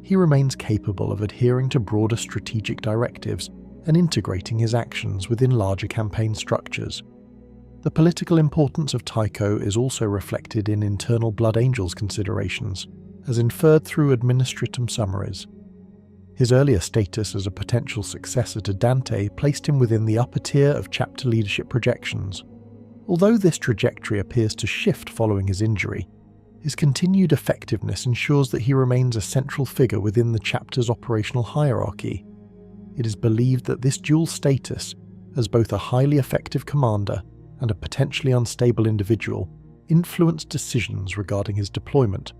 he remains capable of adhering to broader strategic directives and integrating his actions within larger campaign structures. The political importance of Tycho is also reflected in internal Blood Angels considerations, as inferred through Administratum summaries. His earlier status as a potential successor to Dante placed him within the upper tier of chapter leadership projections. Although this trajectory appears to shift following his injury, his continued effectiveness ensures that he remains a central figure within the chapter's operational hierarchy. It is believed that this dual status, as both a highly effective commander and a potentially unstable individual, influenced decisions regarding his deployment.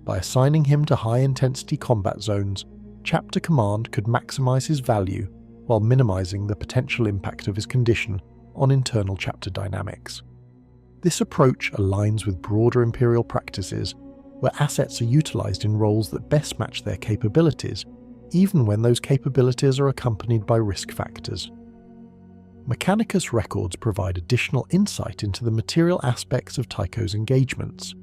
By assigning him to high-intensity combat zones, chapter command could maximize his value while minimizing the potential impact of his condition on internal chapter dynamics. This approach aligns with broader Imperial practices, where assets are utilized in roles that best match their capabilities, even when those capabilities are accompanied by risk factors. Mechanicus records provide additional insight into the material aspects of Tycho's engagements.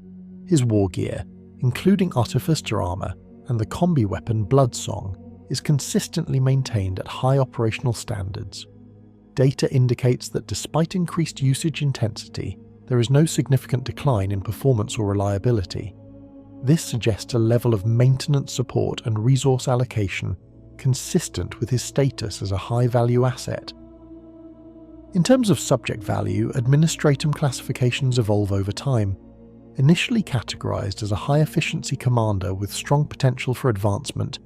His wargear, including artificer armor and the combi-weapon Bloodsong, is consistently maintained at high operational standards. Data indicates that despite increased usage intensity, there is no significant decline in performance or reliability. This suggests a level of maintenance support and resource allocation consistent with his status as a high-value asset. In terms of subject value, Administratum classifications evolve over time. Initially categorized as a high-efficiency commander with strong potential for advancement,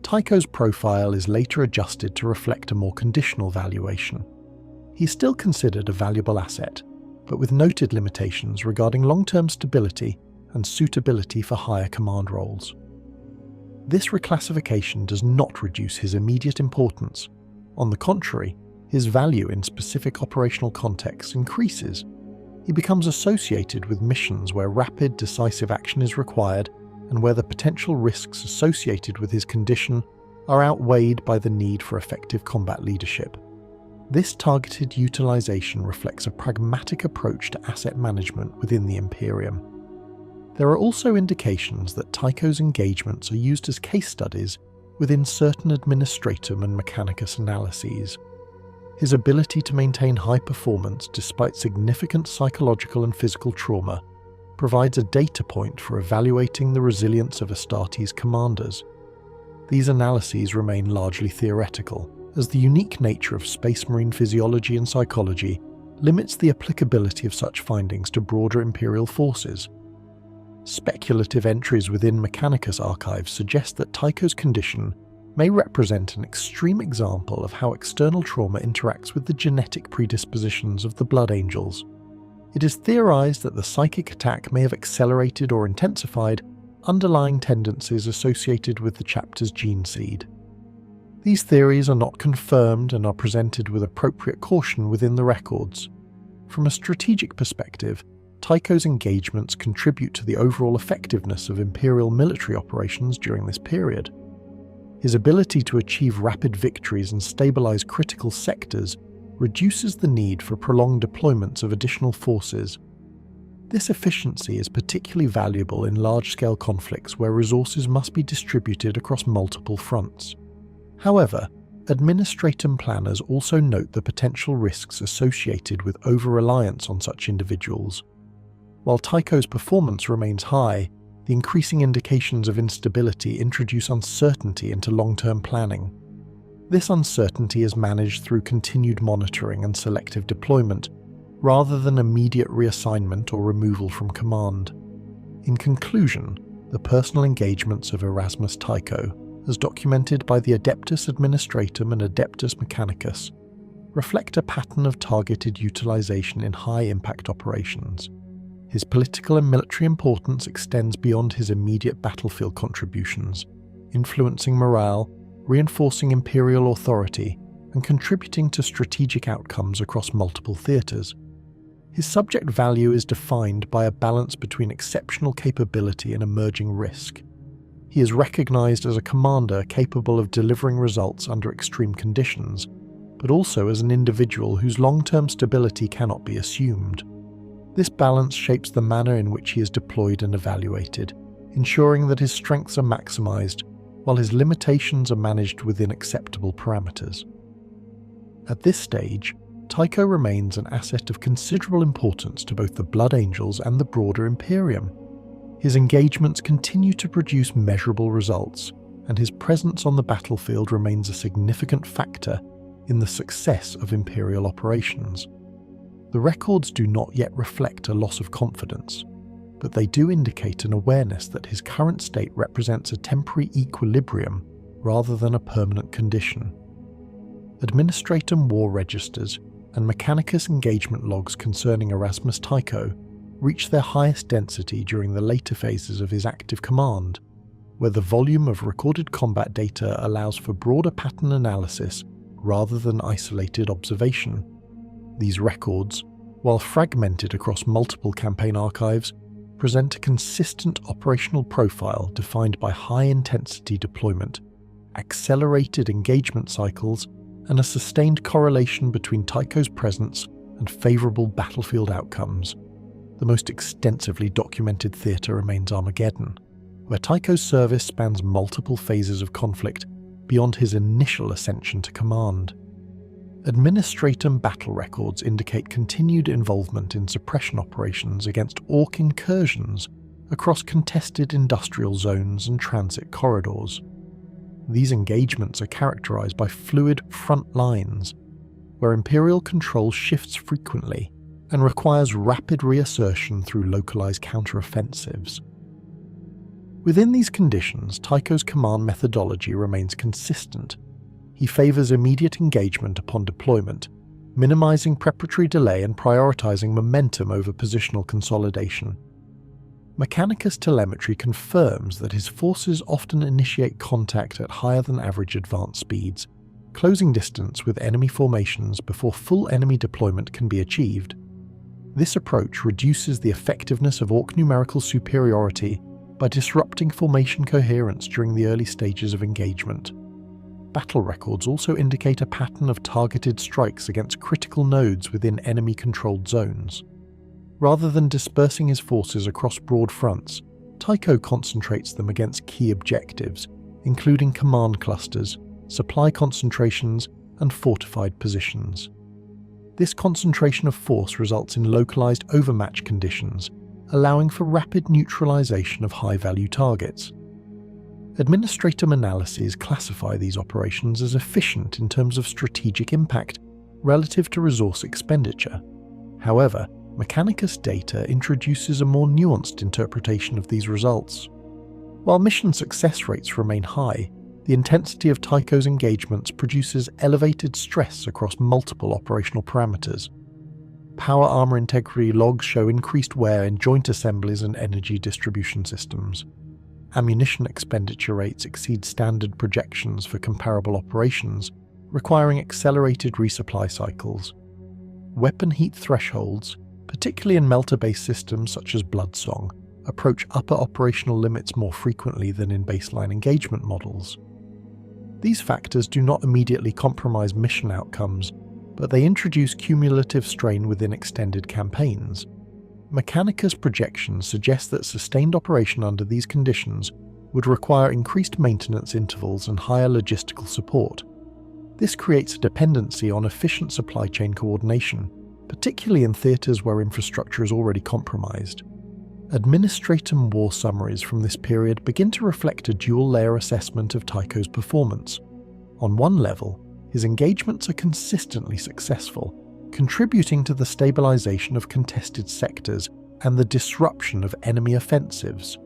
Tycho's profile is later adjusted to reflect a more conditional valuation. He's still considered a valuable asset, but with noted limitations regarding long-term stability and suitability for higher command roles. This reclassification does not reduce his immediate importance. On the contrary, his value in specific operational contexts increases. He becomes associated with missions where rapid, decisive action is required and where the potential risks associated with his condition are outweighed by the need for effective combat leadership. This targeted utilization reflects a pragmatic approach to asset management within the Imperium. There are also indications that Tycho's engagements are used as case studies within certain administratum and mechanicus analyses. His ability to maintain high performance despite significant psychological and physical trauma provides a data point for evaluating the resilience of Astartes' commanders. These analyses remain largely theoretical, as the unique nature of space marine physiology and psychology limits the applicability of such findings to broader Imperial forces. Speculative entries within Mechanicus archives suggest that Tycho's condition may represent an extreme example of how external trauma interacts with the genetic predispositions of the Blood Angels. It is theorized that the psychic attack may have accelerated or intensified underlying tendencies associated with the chapter's gene seed. These theories are not confirmed and are presented with appropriate caution within the records. From a strategic perspective, Tycho's engagements contribute to the overall effectiveness of Imperial military operations during this period. His ability to achieve rapid victories and stabilize critical sectors reduces the need for prolonged deployments of additional forces. This efficiency is particularly valuable in large-scale conflicts where resources must be distributed across multiple fronts. However, administratum planners also note the potential risks associated with over-reliance on such individuals. While Tycho's performance remains high, the increasing indications of instability introduce uncertainty into long-term planning. This uncertainty is managed through continued monitoring and selective deployment, rather than immediate reassignment or removal from command. In conclusion, the personal engagements of Erasmus Tycho, as documented by the Adeptus Administratum and Adeptus Mechanicus, reflect a pattern of targeted utilization in high-impact operations. His political and military importance extends beyond his immediate battlefield contributions, influencing morale, reinforcing imperial authority, and contributing to strategic outcomes across multiple theatres. His subject value is defined by a balance between exceptional capability and emerging risk. He is recognised as a commander capable of delivering results under extreme conditions, but also as an individual whose long-term stability cannot be assumed. This balance shapes the manner in which he is deployed and evaluated, ensuring that his strengths are maximised while his limitations are managed within acceptable parameters. At this stage, Tycho remains an asset of considerable importance to both the Blood Angels and the broader Imperium. His engagements continue to produce measurable results, and his presence on the battlefield remains a significant factor in the success of Imperial operations. The records do not yet reflect a loss of confidence, but they do indicate an awareness that his current state represents a temporary equilibrium rather than a permanent condition. Administratum war registers and Mechanicus engagement logs concerning Erasmus Tycho reach their highest density during the later phases of his active command, where the volume of recorded combat data allows for broader pattern analysis rather than isolated observation. These records, while fragmented across multiple campaign archives, present a consistent operational profile defined by high-intensity deployment, accelerated engagement cycles, and a sustained correlation between Tycho's presence and favourable battlefield outcomes. The most extensively documented theatre remains Armageddon, where Tycho's service spans multiple phases of conflict beyond his initial ascension to command. Administratum battle records indicate continued involvement in suppression operations against Ork incursions across contested industrial zones and transit corridors. These engagements are characterized by fluid front lines, where Imperial control shifts frequently and requires rapid reassertion through localized counteroffensives. Within these conditions, Tycho's command methodology remains consistent. He favors immediate engagement upon deployment, minimizing preparatory delay and prioritizing momentum over positional consolidation. Mechanicus telemetry confirms that his forces often initiate contact at higher than average advance speeds, closing distance with enemy formations before full enemy deployment can be achieved. This approach reduces the effectiveness of Ork numerical superiority by disrupting formation coherence during the early stages of engagement. battle records also indicate a pattern of targeted strikes against critical nodes within enemy-controlled zones. Rather than dispersing his forces across broad fronts, Tycho concentrates them against key objectives, including command clusters, supply concentrations, and fortified positions. This concentration of force results in localized overmatch conditions, allowing for rapid neutralization of high-value targets. Administratum analyses classify these operations as efficient in terms of strategic impact relative to resource expenditure. However, Mechanicus data introduces a more nuanced interpretation of these results. While mission success rates remain high, the intensity of Tycho's engagements produces elevated stress across multiple operational parameters. Power armor integrity logs show increased wear in joint assemblies and energy distribution systems. Ammunition expenditure rates exceed standard projections for comparable operations, requiring accelerated resupply cycles. Weapon heat thresholds, particularly in melter-based systems such as Bloodsong, approach upper operational limits more frequently than in baseline engagement models. These factors do not immediately compromise mission outcomes, but they introduce cumulative strain within extended campaigns. Mechanicus projections suggest that sustained operation under these conditions would require increased maintenance intervals and higher logistical support. This creates a dependency on efficient supply chain coordination, particularly in theatres where infrastructure is already compromised. Administratum war summaries from this period begin to reflect a dual-layer assessment of Tycho's performance. On one level, his engagements are consistently successful, contributing to the stabilization of contested sectors and the disruption of enemy offensives.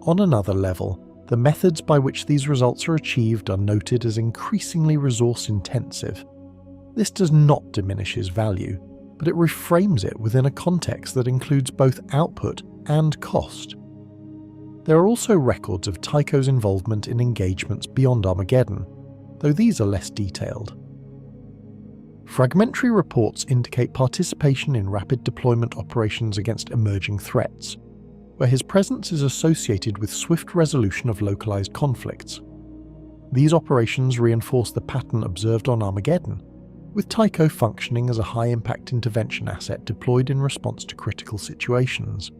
On another level, the methods by which these results are achieved are noted as increasingly resource-intensive. This does not diminish his value, but it reframes it within a context that includes both output and cost. There are also records of Tycho's involvement in engagements beyond Armageddon, though these are less detailed. Fragmentary reports indicate participation in rapid deployment operations against emerging threats, where his presence is associated with swift resolution of localized conflicts. These operations reinforce the pattern observed on Armageddon, with Tycho functioning as a high-impact intervention asset deployed in response to critical situations.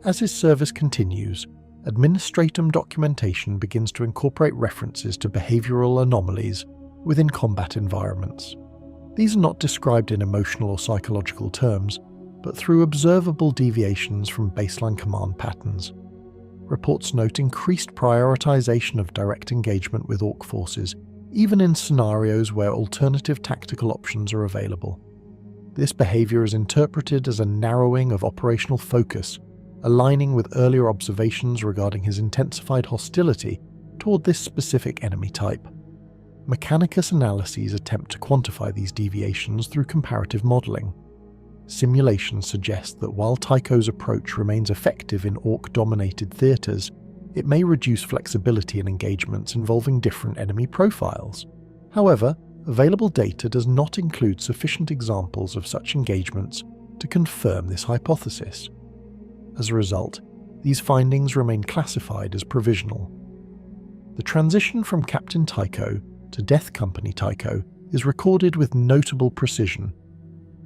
As his service continues, Administratum documentation begins to incorporate references to behavioral anomalies within combat environments. These are not described in emotional or psychological terms, but through observable deviations from baseline command patterns. Reports note increased prioritization of direct engagement with Ork forces, even in scenarios where alternative tactical options are available. This behavior is interpreted as a narrowing of operational focus, aligning with earlier observations regarding his intensified hostility toward this specific enemy type. Mechanicus analyses attempt to quantify these deviations through comparative modelling. Simulations suggest that while Tycho's approach remains effective in Ork-dominated theatres, it may reduce flexibility in engagements involving different enemy profiles. However, available data does not include sufficient examples of such engagements to confirm this hypothesis. As a result, these findings remain classified as provisional. The transition from Captain Tycho to Death Company Tycho is recorded with notable precision.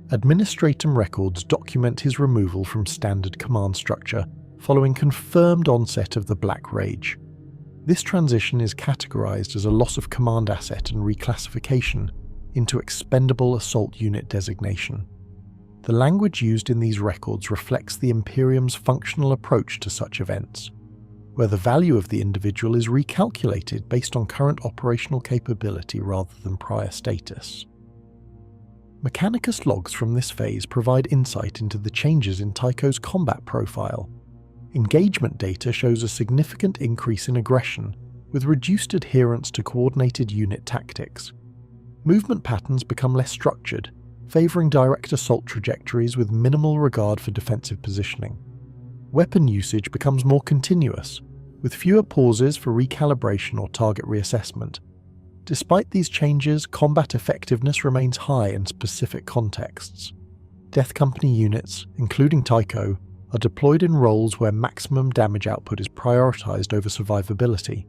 Administratum records document his removal from standard command structure following confirmed onset of the Black Rage. This transition is categorized as a loss of command asset and reclassification into expendable assault unit designation. The language used in these records reflects the Imperium's functional approach to such events, where the value of the individual is recalculated based on current operational capability rather than prior status. Mechanicus logs from this phase provide insight into the changes in Tycho's combat profile. Engagement data shows a significant increase in aggression, with reduced adherence to coordinated unit tactics. Movement patterns become less structured, favouring direct assault trajectories with minimal regard for defensive positioning. Weapon usage becomes more continuous, with fewer pauses for recalibration or target reassessment. Despite these changes, combat effectiveness remains high in specific contexts. Death Company units, including Tycho, are deployed in roles where maximum damage output is prioritised over survivability.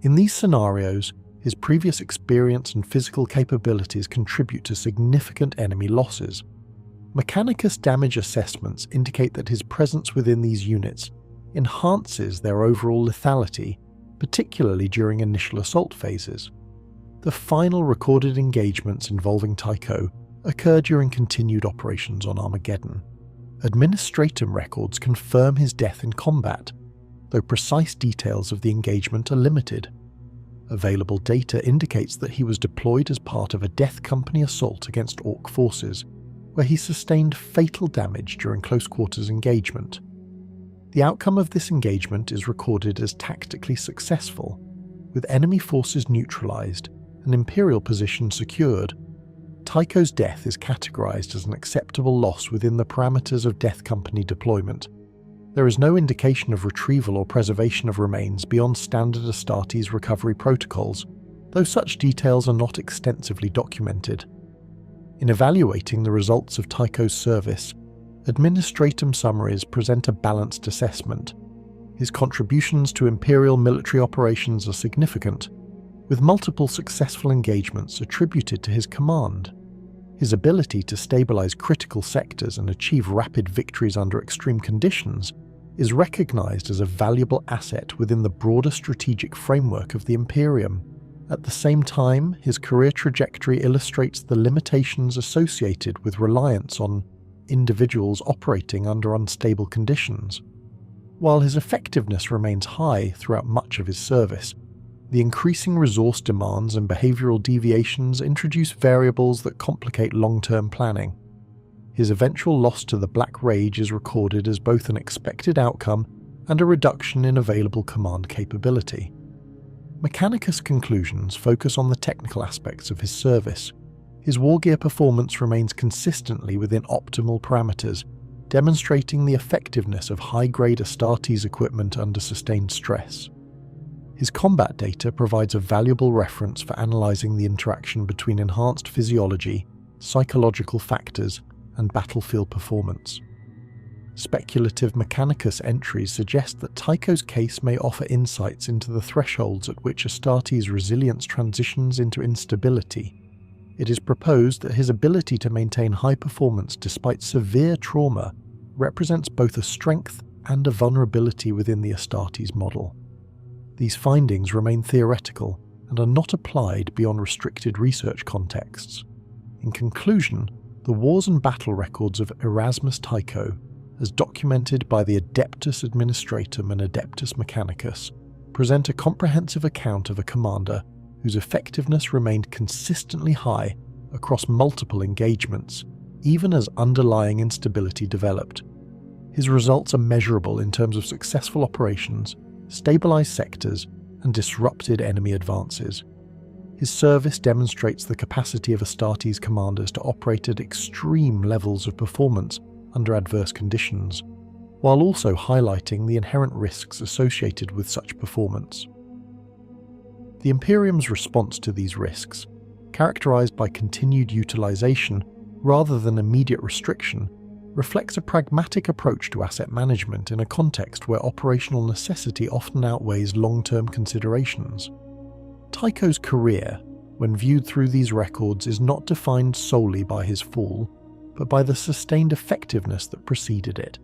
In these scenarios, His previous experience and physical capabilities contribute to significant enemy losses. Mechanicus damage assessments indicate that his presence within these units enhances their overall lethality, particularly during initial assault phases. The final recorded engagements involving Tycho occur during continued operations on Armageddon. Administratum records confirm his death in combat, though precise details of the engagement are limited. Available data indicates that he was deployed as part of a Death Company assault against Ork forces, where he sustained fatal damage during close-quarters engagement. The outcome of this engagement is recorded as tactically successful, with enemy forces neutralized and Imperial position secured. Tycho's death is categorized as an acceptable loss within the parameters of Death Company deployment. There is no indication of retrieval or preservation of remains beyond standard Astartes recovery protocols, though such details are not extensively documented. In evaluating the results of Tycho's service, Administratum summaries present a balanced assessment. His contributions to Imperial military operations are significant, with multiple successful engagements attributed to his command. His ability to stabilize critical sectors and achieve rapid victories under extreme conditions is recognized as a valuable asset within the broader strategic framework of the Imperium. At the same time, his career trajectory illustrates the limitations associated with reliance on individuals operating under unstable conditions. While his effectiveness remains high throughout much of his service, the increasing resource demands and behavioral deviations introduce variables that complicate long-term planning. His eventual loss to the Black Rage is recorded as both an expected outcome and a reduction in available command capability. Mechanicus' conclusions focus on the technical aspects of his service. His wargear performance remains consistently within optimal parameters, demonstrating the effectiveness of high-grade Astartes equipment under sustained stress. His combat data provides a valuable reference for analyzing the interaction between enhanced physiology, psychological factors, and battlefield performance. Speculative Mechanicus entries suggest that Tycho's case may offer insights into the thresholds at which Astartes' resilience transitions into instability. It is proposed that his ability to maintain high performance despite severe trauma represents both a strength and a vulnerability within the Astartes model. These findings remain theoretical and are not applied beyond restricted research contexts. In conclusion, the wars and battle records of Erasmus Tycho, as documented by the Adeptus Administratum and Adeptus Mechanicus, present a comprehensive account of a commander whose effectiveness remained consistently high across multiple engagements, even as underlying instability developed. His results are measurable in terms of successful operations, stabilized sectors, and disrupted enemy advances. His service demonstrates the capacity of Astartes commanders to operate at extreme levels of performance under adverse conditions, while also highlighting the inherent risks associated with such performance. The Imperium's response to these risks, characterized by continued utilization rather than immediate restriction, reflects a pragmatic approach to asset management in a context where operational necessity often outweighs long-term considerations. Tycho's career, when viewed through these records, is not defined solely by his fall, but by the sustained effectiveness that preceded it.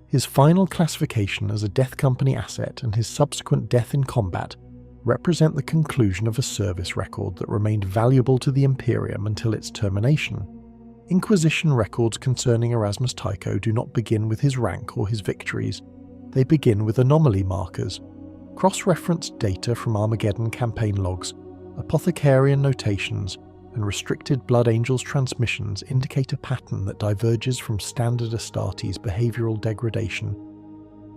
His final classification as a Death Company asset and his subsequent death in combat represent the conclusion of a service record that remained valuable to the Imperium until its termination. Inquisition records concerning Erasmus Tycho do not begin with his rank or his victories. They begin with anomaly markers. Cross-referenced data from Armageddon campaign logs, apothecarian notations, and restricted Blood Angels transmissions indicate a pattern that diverges from standard Astartes behavioral degradation.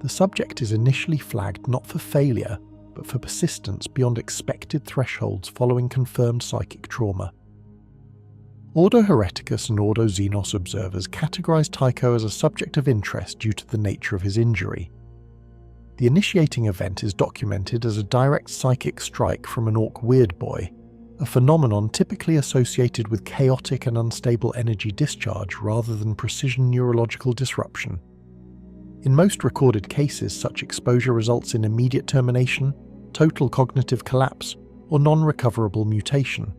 The subject is initially flagged not for failure, but for persistence beyond expected thresholds following confirmed psychic trauma. Ordo Hereticus and Ordo Xenos observers categorize Tycho as a subject of interest due to the nature of his injury. The initiating event is documented as a direct psychic strike from an Ork Weirdboy, a phenomenon typically associated with chaotic and unstable energy discharge rather than precision neurological disruption. In most recorded cases, such exposure results in immediate termination, total cognitive collapse, or non-recoverable mutation.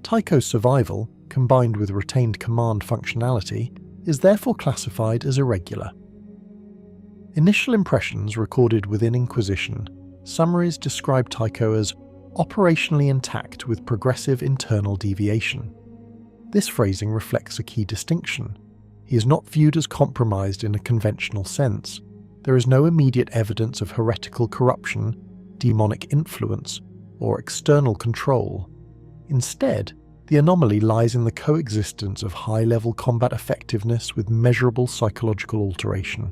Tycho's survival, combined with retained command functionality, is therefore classified as irregular. Initial impressions recorded within Inquisition summaries describe Tycho as operationally intact with progressive internal deviation. This phrasing reflects a key distinction. He is not viewed as compromised in a conventional sense. There is no immediate evidence of heretical corruption, demonic influence, or external control. Instead, the anomaly lies in the coexistence of high-level combat effectiveness with measurable psychological alteration.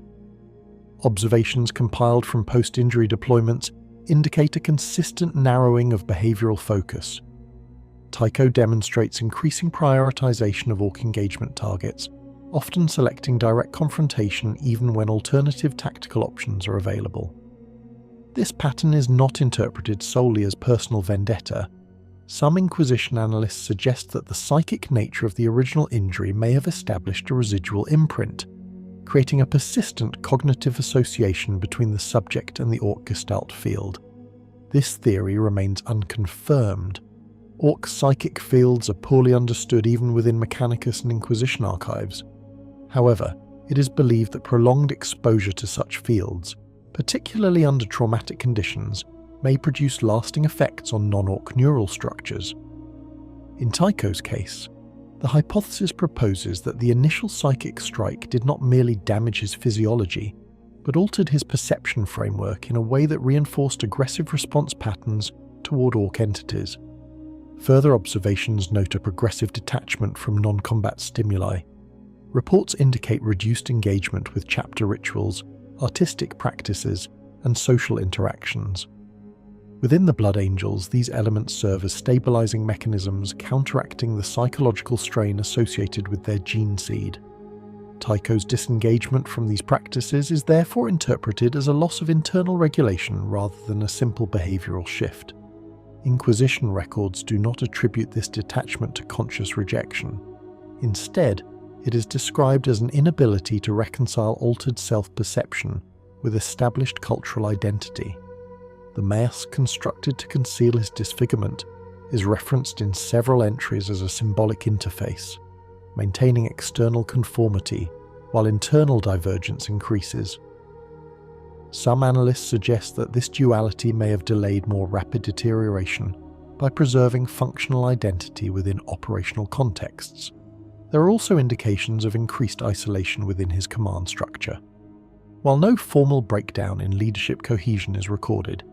Observations compiled from post-injury deployments indicate a consistent narrowing of behavioural focus. Tycho demonstrates increasing prioritization of Ork engagement targets, often selecting direct confrontation even when alternative tactical options are available. This pattern is not interpreted solely as personal vendetta. Some Inquisition analysts suggest that the psychic nature of the original injury may have established a residual imprint, creating a persistent cognitive association between the subject and the Ork Gestalt field. This theory remains unconfirmed. Ork psychic fields are poorly understood even within Mechanicus and Inquisition archives. However, it is believed that prolonged exposure to such fields, particularly under traumatic conditions, may produce lasting effects on non-Ork neural structures. In Tycho's case, the hypothesis proposes that the initial psychic strike did not merely damage his physiology, but altered his perception framework in a way that reinforced aggressive response patterns toward Ork entities. Further observations note a progressive detachment from non-combat stimuli. Reports indicate reduced engagement with chapter rituals, artistic practices, and social interactions. Within the Blood Angels, these elements serve as stabilizing mechanisms counteracting the psychological strain associated with their gene seed. Tycho's disengagement from these practices is therefore interpreted as a loss of internal regulation rather than a simple behavioral shift. Inquisition records do not attribute this detachment to conscious rejection. Instead, it is described as an inability to reconcile altered self-perception with established cultural identity. The mask constructed to conceal his disfigurement is referenced in several entries as a symbolic interface, maintaining external conformity while internal divergence increases. Some analysts suggest that this duality may have delayed more rapid deterioration by preserving functional identity within operational contexts. There are also indications of increased isolation within his command structure. While no formal breakdown in leadership cohesion is recorded,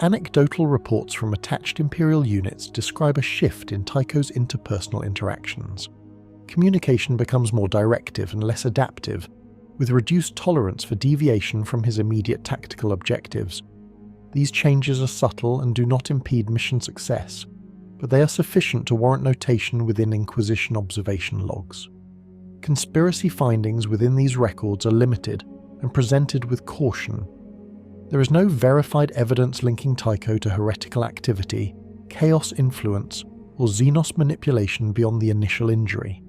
anecdotal reports from attached Imperial units describe a shift in Tycho's interpersonal interactions. Communication becomes more directive and less adaptive, with reduced tolerance for deviation from his immediate tactical objectives. These changes are subtle and do not impede mission success, but they are sufficient to warrant notation within Inquisition observation logs. Conspiracy findings within these records are limited and presented with caution. There is no verified evidence linking Tycho to heretical activity, chaos influence, or Xenos manipulation beyond the initial injury.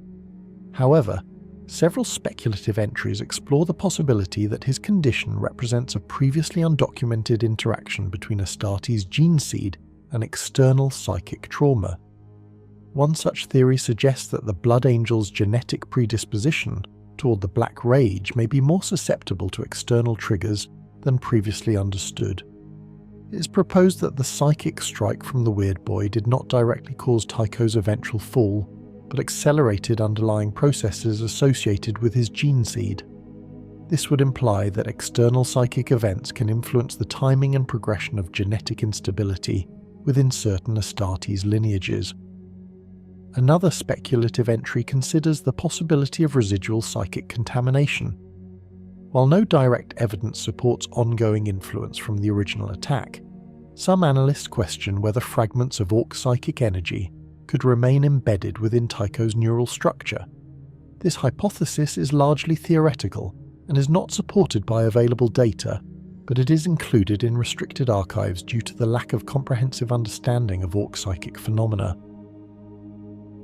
However, several speculative entries explore the possibility that his condition represents a previously undocumented interaction between Astartes' gene seed and external psychic trauma. One such theory suggests that the Blood Angel's genetic predisposition toward the Black Rage may be more susceptible to external triggers than previously understood. It is proposed that the psychic strike from the Weirdboy did not directly cause Tycho's eventual fall, but accelerated underlying processes associated with his gene seed. This would imply that external psychic events can influence the timing and progression of genetic instability within certain Astartes lineages. Another speculative entry considers the possibility of residual psychic contamination. While no direct evidence supports ongoing influence from the original attack, some analysts question whether fragments of Ork psychic energy could remain embedded within Tycho's neural structure. This hypothesis is largely theoretical and is not supported by available data, but it is included in restricted archives due to the lack of comprehensive understanding of Ork psychic phenomena.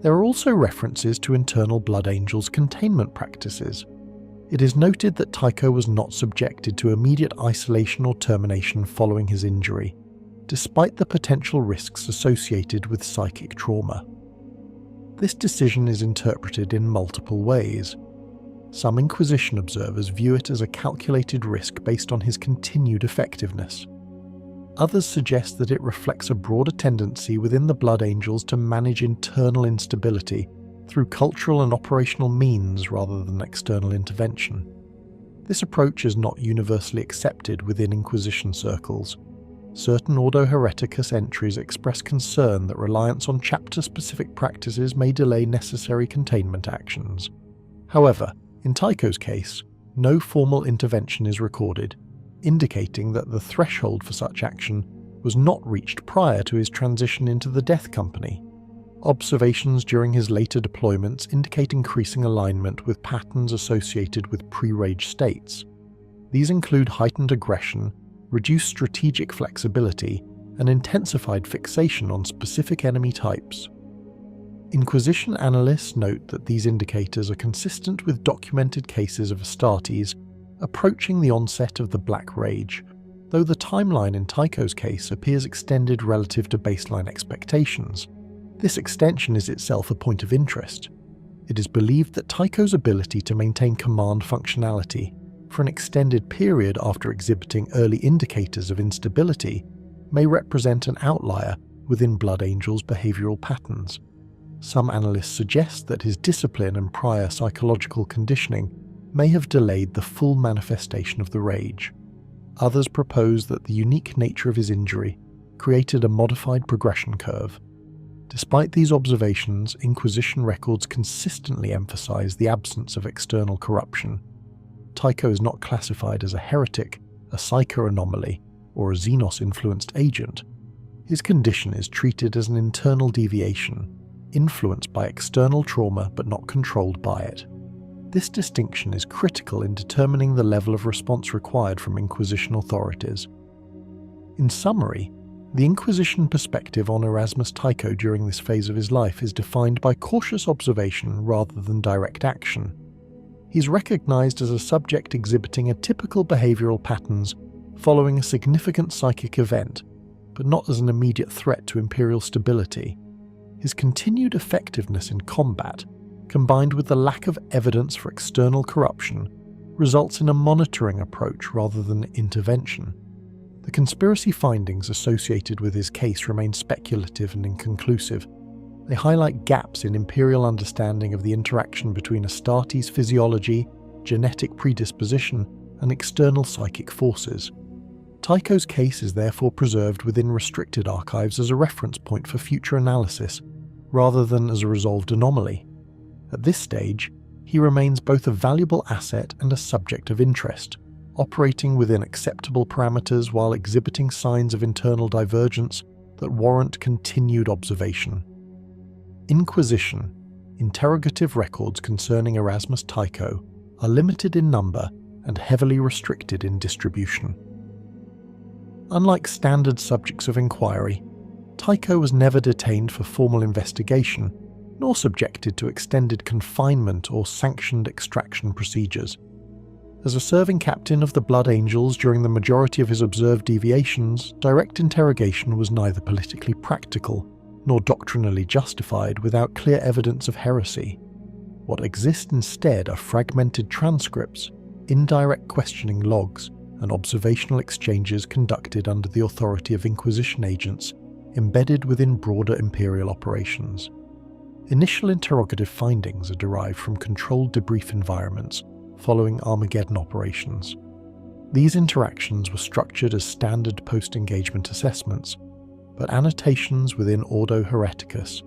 There are also references to internal Blood Angels' containment practices. It is noted that Tycho was not subjected to immediate isolation or termination following his injury, despite the potential risks associated with psychic trauma. This decision is interpreted in multiple ways. Some Inquisition observers view it as a calculated risk based on his continued effectiveness. Others suggest that it reflects a broader tendency within the Blood Angels to manage internal instability through cultural and operational means rather than external intervention. This approach is not universally accepted within Inquisition circles. Certain Ordo Hereticus entries express concern that reliance on chapter-specific practices may delay necessary containment actions. However, in Tycho's case, no formal intervention is recorded, indicating that the threshold for such action was not reached prior to his transition into the Death Company. Observations during his later deployments indicate increasing alignment with patterns associated with pre-rage states. These include heightened aggression, reduced strategic flexibility, and intensified fixation on specific enemy types. Inquisition analysts note that these indicators are consistent with documented cases of Astartes approaching the onset of the Black Rage, though the timeline in Tycho's case appears extended relative to baseline expectations. This extension is itself a point of interest. It is believed that Tycho's ability to maintain command functionality for an extended period after exhibiting early indicators of instability may represent an outlier within Blood Angel's behavioral patterns. Some analysts suggest that his discipline and prior psychological conditioning may have delayed the full manifestation of the rage. Others propose that the unique nature of his injury created a modified progression curve. Despite these observations, Inquisition records consistently emphasize the absence of external corruption. Tycho is not classified as a heretic, a psycho anomaly, or a Xenos-influenced agent. His condition is treated as an internal deviation, influenced by external trauma but not controlled by it. This distinction is critical in determining the level of response required from Inquisition authorities. In summary, the Inquisition perspective on Erasmus Tycho during this phase of his life is defined by cautious observation rather than direct action. He's recognized as a subject exhibiting atypical behavioral patterns following a significant psychic event, but not as an immediate threat to Imperial stability. His continued effectiveness in combat, combined with the lack of evidence for external corruption, results in a monitoring approach rather than intervention. The conspiracy findings associated with his case remain speculative and inconclusive. They highlight gaps in Imperial understanding of the interaction between Astartes' physiology, genetic predisposition, and external psychic forces. Tycho's case is therefore preserved within restricted archives as a reference point for future analysis, rather than as a resolved anomaly. At this stage, he remains both a valuable asset and a subject of interest, operating within acceptable parameters while exhibiting signs of internal divergence that warrant continued observation. Inquisition, interrogative records concerning Erasmus Tycho, are limited in number and heavily restricted in distribution. Unlike standard subjects of inquiry, Tycho was never detained for formal investigation, nor subjected to extended confinement or sanctioned extraction procedures. As a serving captain of the Blood Angels during the majority of his observed deviations, direct interrogation was neither politically practical nor doctrinally justified without clear evidence of heresy. What exists instead are fragmented transcripts, indirect questioning logs, and observational exchanges conducted under the authority of Inquisition agents embedded within broader Imperial operations. Initial interrogative findings are derived from controlled debrief environments following Armageddon operations. These interactions were structured as standard post-engagement assessments, but annotations within Ordo Hereticus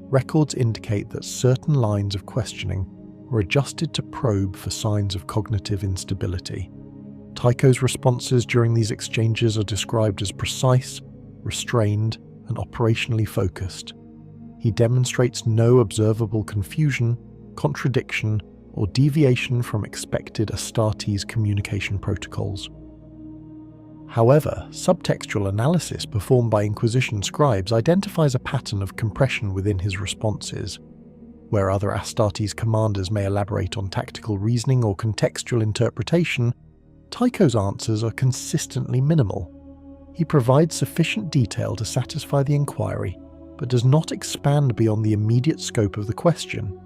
records indicate that certain lines of questioning were adjusted to probe for signs of cognitive instability. Tycho's responses during these exchanges are described as precise, restrained, and operationally focused. He demonstrates no observable confusion, contradiction, or deviation from expected Astartes communication protocols. However, subtextual analysis performed by Inquisition scribes identifies a pattern of compression within his responses. Where other Astartes commanders may elaborate on tactical reasoning or contextual interpretation, Tycho's answers are consistently minimal. He provides sufficient detail to satisfy the inquiry, but does not expand beyond the immediate scope of the question.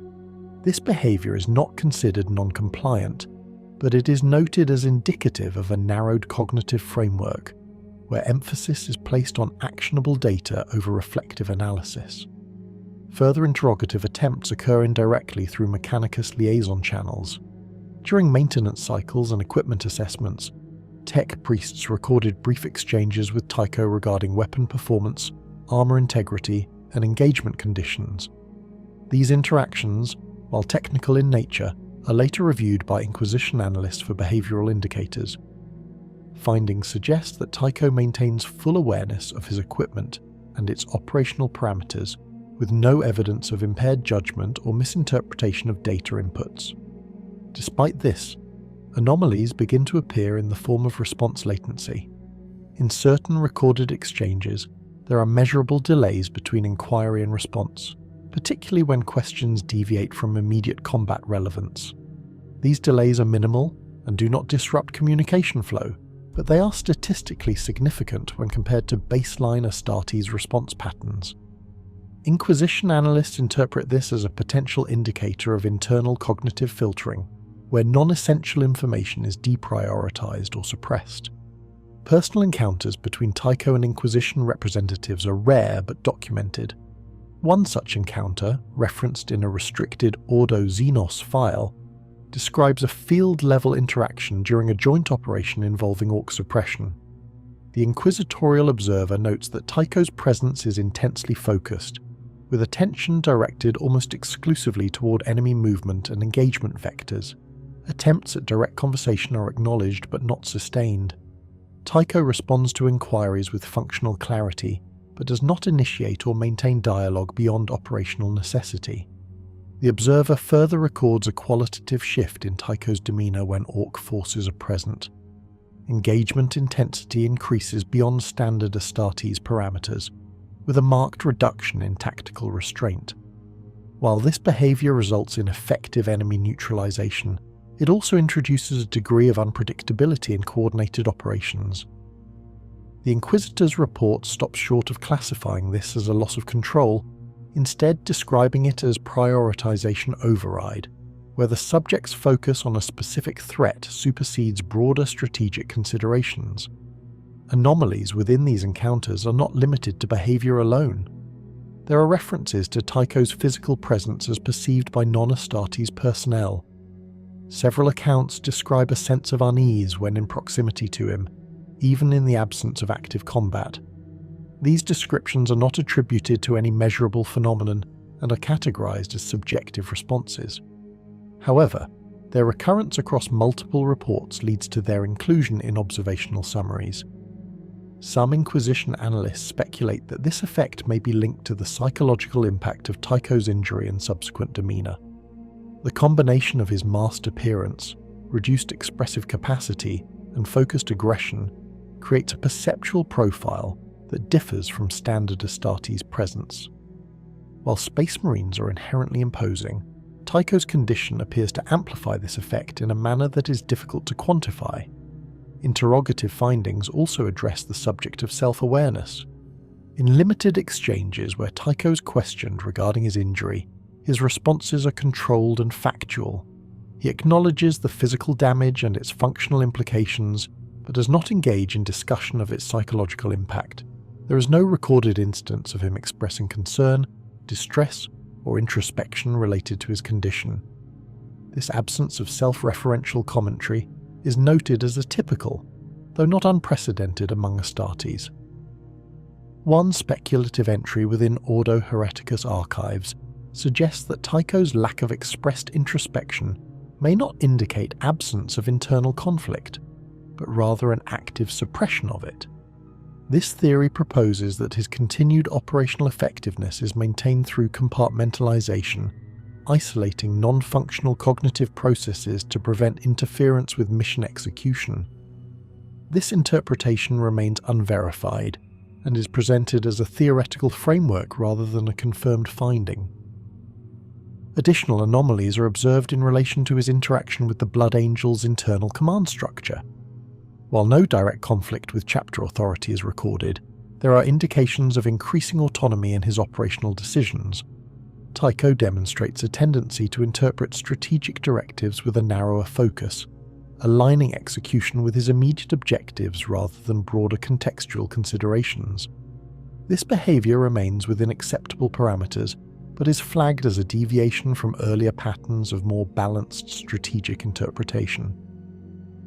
This behaviour is not considered non-compliant, but it is noted as indicative of a narrowed cognitive framework, where emphasis is placed on actionable data over reflective analysis. Further interrogative attempts occur indirectly through Mechanicus liaison channels. During maintenance cycles and equipment assessments, tech priests recorded brief exchanges with Tycho regarding weapon performance, armor integrity, and engagement conditions. These interactions, while technical in nature, are later reviewed by Inquisition analysts for behavioral indicators. Findings suggest that Tycho maintains full awareness of his equipment and its operational parameters, with no evidence of impaired judgment or misinterpretation of data inputs. Despite this, anomalies begin to appear in the form of response latency. In certain recorded exchanges, there are measurable delays between inquiry and response, particularly when questions deviate from immediate combat relevance. These delays are minimal and do not disrupt communication flow, but they are statistically significant when compared to baseline Astartes response patterns. Inquisition analysts interpret this as a potential indicator of internal cognitive filtering, where non-essential information is deprioritized or suppressed. Personal encounters between Tycho and Inquisition representatives are rare but documented. One such encounter, referenced in a restricted Ordo Xenos file, describes a field-level interaction during a joint operation involving Ork suppression. The inquisitorial observer notes that Tycho's presence is intensely focused, with attention directed almost exclusively toward enemy movement and engagement vectors. Attempts at direct conversation are acknowledged but not sustained. Tycho responds to inquiries with functional clarity, but does not initiate or maintain dialogue beyond operational necessity. The observer further records a qualitative shift in Tycho's demeanour when Ork forces are present. Engagement intensity increases beyond standard Astartes parameters, with a marked reduction in tactical restraint. While this behaviour results in effective enemy neutralisation, it also introduces a degree of unpredictability in coordinated operations. The Inquisitor's report stops short of classifying this as a loss of control, instead describing it as prioritization override, where the subject's focus on a specific threat supersedes broader strategic considerations. Anomalies within these encounters are not limited to behavior alone. There are references to Tycho's physical presence as perceived by non-Astartes personnel. Several accounts describe a sense of unease when in proximity to him, even in the absence of active combat. These descriptions are not attributed to any measurable phenomenon and are categorized as subjective responses. However, their recurrence across multiple reports leads to their inclusion in observational summaries. Some Inquisition analysts speculate that this effect may be linked to the psychological impact of Tycho's injury and subsequent demeanour. The combination of his masked appearance, reduced expressive capacity, and focused aggression creates a perceptual profile that differs from standard Astartes presence. While Space Marines are inherently imposing, Tycho's condition appears to amplify this effect in a manner that is difficult to quantify. Interrogative findings also address the subject of self-awareness. In limited exchanges where Tycho is questioned regarding his injury, his responses are controlled and factual. He acknowledges the physical damage and its functional implications, but does not engage in discussion of its psychological impact. There is no recorded instance of him expressing concern, distress, or introspection related to his condition. This absence of self-referential commentary is noted as atypical, though not unprecedented among Astartes. One speculative entry within Ordo Hereticus archives suggests that Tycho's lack of expressed introspection may not indicate absence of internal conflict, but rather an active suppression of it. This theory proposes that his continued operational effectiveness is maintained through compartmentalization, isolating non-functional cognitive processes to prevent interference with mission execution. This interpretation remains unverified and is presented as a theoretical framework rather than a confirmed finding. Additional anomalies are observed in relation to his interaction with the Blood Angel's internal command structure. While no direct conflict with chapter authority is recorded, there are indications of increasing autonomy in his operational decisions. Tycho demonstrates a tendency to interpret strategic directives with a narrower focus, aligning execution with his immediate objectives rather than broader contextual considerations. This behavior remains within acceptable parameters, but is flagged as a deviation from earlier patterns of more balanced strategic interpretation.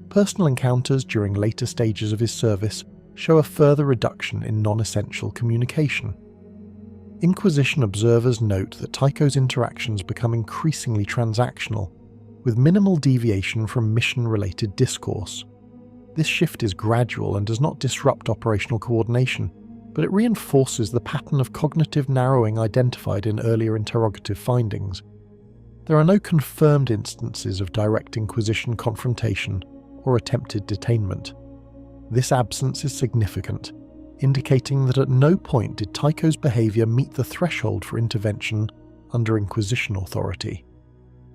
Personal encounters during later stages of his service show a further reduction in non-essential communication. Inquisition observers note that Tycho's interactions become increasingly transactional, with minimal deviation from mission-related discourse. This shift is gradual and does not disrupt operational coordination, but it reinforces the pattern of cognitive narrowing identified in earlier interrogative findings. There are no confirmed instances of direct Inquisition confrontation or attempted detainment. This absence is significant, indicating that at no point did Tycho's behavior meet the threshold for intervention under Inquisition authority.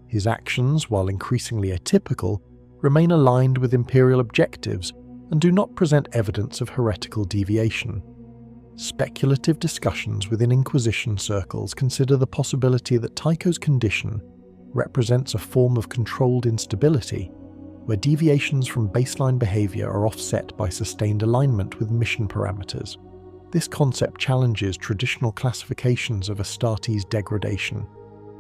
His actions, while increasingly atypical, remain aligned with Imperial objectives and do not present evidence of heretical deviation. Speculative discussions within Inquisition circles consider the possibility that Tycho's condition represents a form of controlled instability, where deviations from baseline behavior are offset by sustained alignment with mission parameters. This concept challenges traditional classifications of Astartes degradation,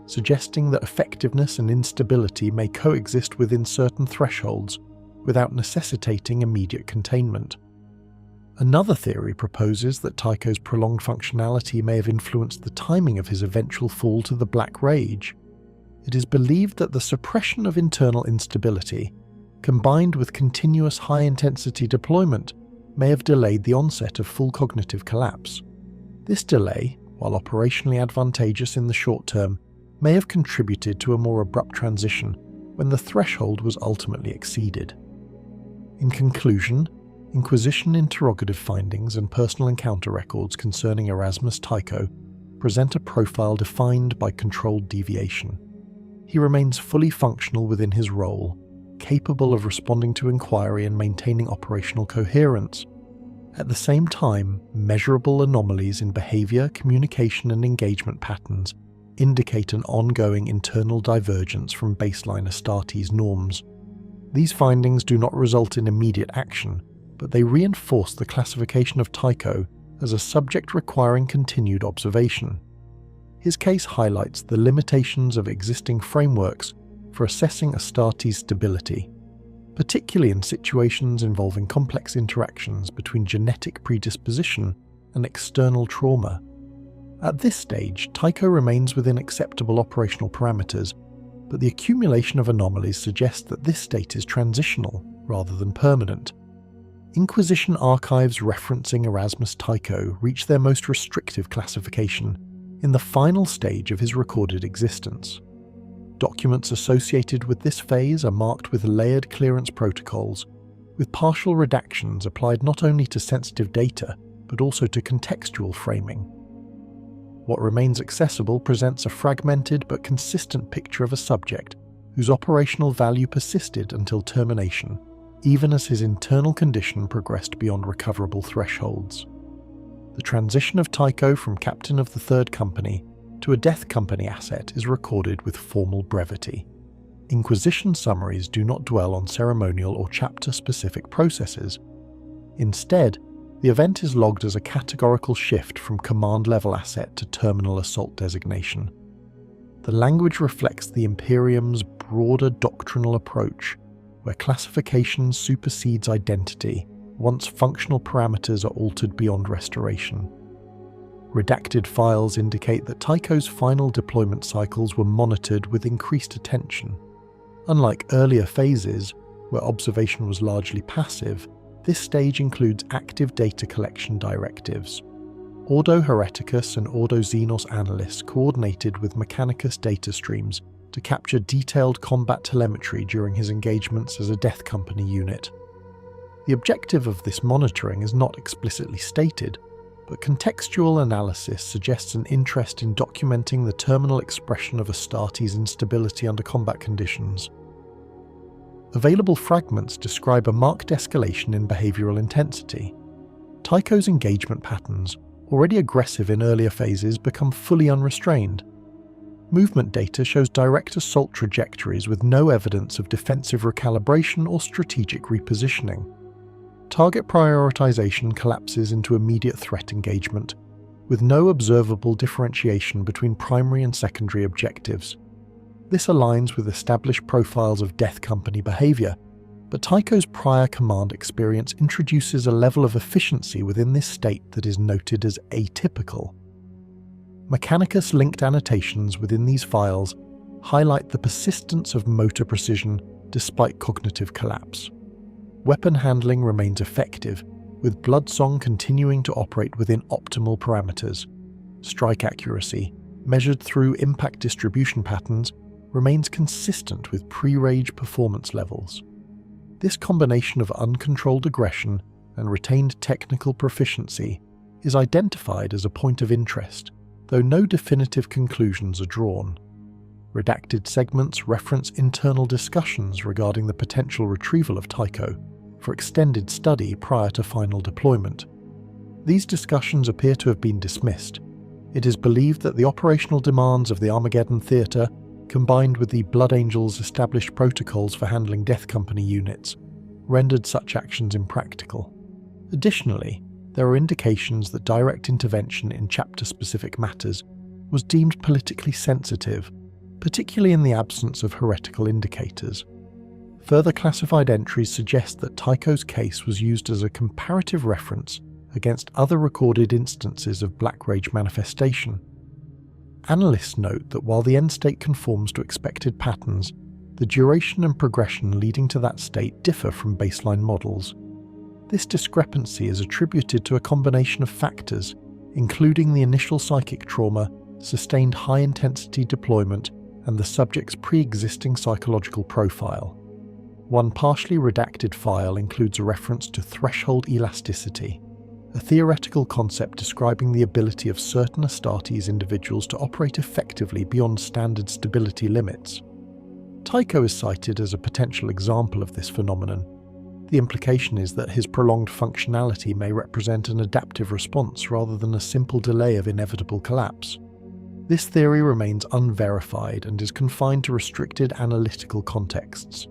suggesting that effectiveness and instability may coexist within certain thresholds without necessitating immediate containment. Another theory proposes that Tycho's prolonged functionality may have influenced the timing of his eventual fall to the Black Rage. It is believed that the suppression of internal instability, combined with continuous high-intensity deployment, may have delayed the onset of full cognitive collapse. This delay, while operationally advantageous in the short term, may have contributed to a more abrupt transition when the threshold was ultimately exceeded. In conclusion, Inquisition interrogative findings and personal encounter records concerning Erasmus Tycho present a profile defined by controlled deviation. He remains fully functional within his role, capable of responding to inquiry and maintaining operational coherence. At the same time, measurable anomalies in behavior, communication, and engagement patterns indicate an ongoing internal divergence from baseline Astartes norms. These findings do not result in immediate action, but they reinforce the classification of Tycho as a subject requiring continued observation. His case highlights the limitations of existing frameworks for assessing Astartes stability, particularly in situations involving complex interactions between genetic predisposition and external trauma. At this stage, Tycho remains within acceptable operational parameters, but the accumulation of anomalies suggests that this state is transitional rather than permanent. Inquisition archives referencing Erasmus Tycho reach their most restrictive classification in the final stage of his recorded existence. Documents associated with this phase are marked with layered clearance protocols, with partial redactions applied not only to sensitive data, but also to contextual framing. What remains accessible presents a fragmented but consistent picture of a subject whose operational value persisted until termination, even as his internal condition progressed beyond recoverable thresholds. The transition of Tycho from captain of the Third Company to a Death Company asset is recorded with formal brevity. Inquisition summaries do not dwell on ceremonial or chapter-specific processes. Instead, the event is logged as a categorical shift from command-level asset to terminal assault designation. The language reflects the Imperium's broader doctrinal approach, where classification supersedes identity once functional parameters are altered beyond restoration. Redacted files indicate that Tycho's final deployment cycles were monitored with increased attention. Unlike earlier phases, where observation was largely passive, this stage includes active data collection directives. Ordo Hereticus and Ordo Xenos analysts coordinated with Mechanicus data streams to capture detailed combat telemetry during his engagements as a Death Company unit. The objective of this monitoring is not explicitly stated, but contextual analysis suggests an interest in documenting the terminal expression of Astartes' instability under combat conditions. Available fragments describe a marked escalation in behavioural intensity. Tycho's engagement patterns, already aggressive in earlier phases, become fully unrestrained. Movement data shows direct assault trajectories with no evidence of defensive recalibration or strategic repositioning. Target prioritization collapses into immediate threat engagement, with no observable differentiation between primary and secondary objectives. This aligns with established profiles of Death Company behavior, but Tycho's prior command experience introduces a level of efficiency within this state that is noted as atypical. Mechanicus-linked annotations within these files highlight the persistence of motor precision despite cognitive collapse. Weapon handling remains effective, with Bloodsong continuing to operate within optimal parameters. Strike accuracy, measured through impact distribution patterns, remains consistent with pre-rage performance levels. This combination of uncontrolled aggression and retained technical proficiency is identified as a point of interest, though no definitive conclusions are drawn. Redacted segments reference internal discussions regarding the potential retrieval of Tycho for extended study prior to final deployment. These discussions appear to have been dismissed. It is believed that the operational demands of the Armageddon theatre, combined with the Blood Angels' established protocols for handling Death Company units, rendered such actions impractical. Additionally, there are indications that direct intervention in chapter-specific matters was deemed politically sensitive, particularly in the absence of heretical indicators. Further classified entries suggest that Tycho's case was used as a comparative reference against other recorded instances of Black Rage manifestation. Analysts note that while the end state conforms to expected patterns, the duration and progression leading to that state differ from baseline models. This discrepancy is attributed to a combination of factors, including the initial psychic trauma, sustained high-intensity deployment, and the subject's pre-existing psychological profile. One partially redacted file includes a reference to threshold elasticity, a theoretical concept describing the ability of certain Astartes individuals to operate effectively beyond standard stability limits. Tycho is cited as a potential example of this phenomenon. The implication is that his prolonged functionality may represent an adaptive response rather than a simple delay of inevitable collapse. This theory remains unverified and is confined to restricted analytical contexts.